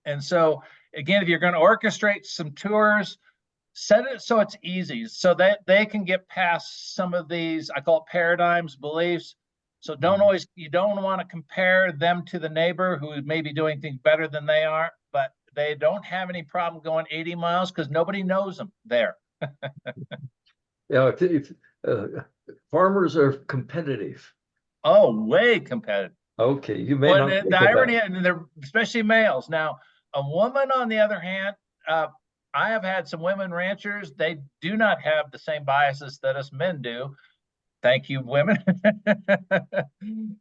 S3: And so again, if you're going to orchestrate some tours, set it so it's easy so that they can get past some of these, I call it paradigms, beliefs. So you don't want to compare them to the neighbor who may be doing things better than they are, but they don't have any problem going 80 miles because nobody knows them there.
S5: Yeah, if farmers are competitive.
S3: Oh, way competitive.
S5: Okay, you may
S3: Well,
S5: not think
S3: the
S5: of
S3: irony,
S5: that.
S3: and they're especially males. Now, a woman, on the other hand, I have had some women ranchers. They do not have the same biases that us men do. Thank you, women.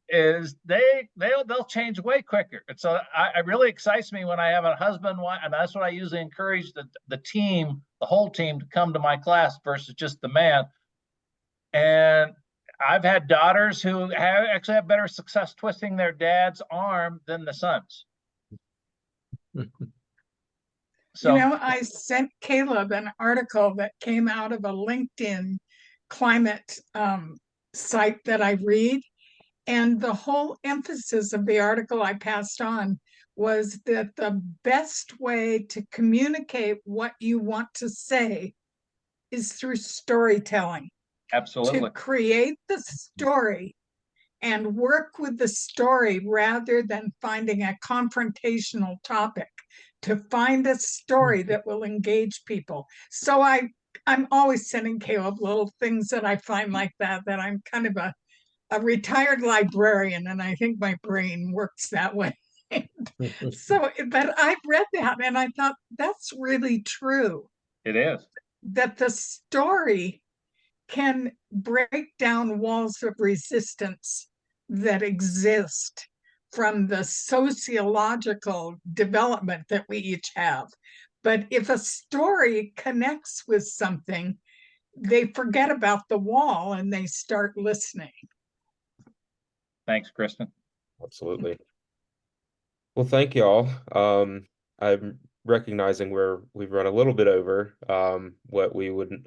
S3: Is they'll change way quicker. And so it really excites me when I have a husband, wife, and that's what I usually encourage the team, the whole team, to come to my class versus just the man. And I've had daughters who actually have better success twisting their dad's arm than the sons. So,
S7: I sent Caleb an article that came out of a LinkedIn climate site that I read. And the whole emphasis of the article I passed on was that the best way to communicate what you want to say is through storytelling.
S3: absolutely.
S7: To create the story and work with the story rather than finding a confrontational topic, to find a story that will engage people. So I'm always sending Caleb little things that I find like that I'm kind of a retired librarian, and I think my brain works that way. So, but I read that and I thought that's really true.
S3: It is.
S7: That the story can break down walls of resistance that exist from the sociological development that we each have. But if a story connects with something, they forget about the wall and they start listening.
S3: Thanks, Kristen.
S1: Absolutely. Well, thank y'all. I'm recognizing we've run a little bit over what we would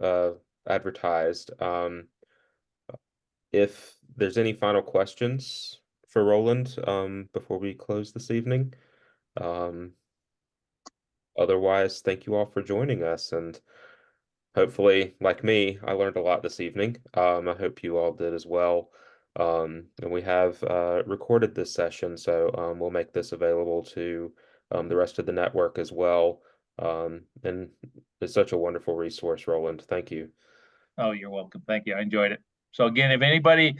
S1: advertised. If there's any final questions for Roland before we close this evening. Otherwise, thank you all for joining us, and hopefully, like me, I learned a lot this evening. I hope you all did as well. And we have recorded this session, so we'll make this available to the rest of the network as well. And it's such a wonderful resource, Roland. Thank you.
S3: Oh, you're welcome. Thank you. I enjoyed it. So again, if anybody,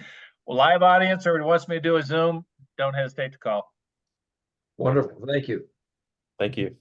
S3: live audience, or wants me to do a Zoom, don't hesitate to call.
S5: Wonderful. Thank you.
S1: Thank you.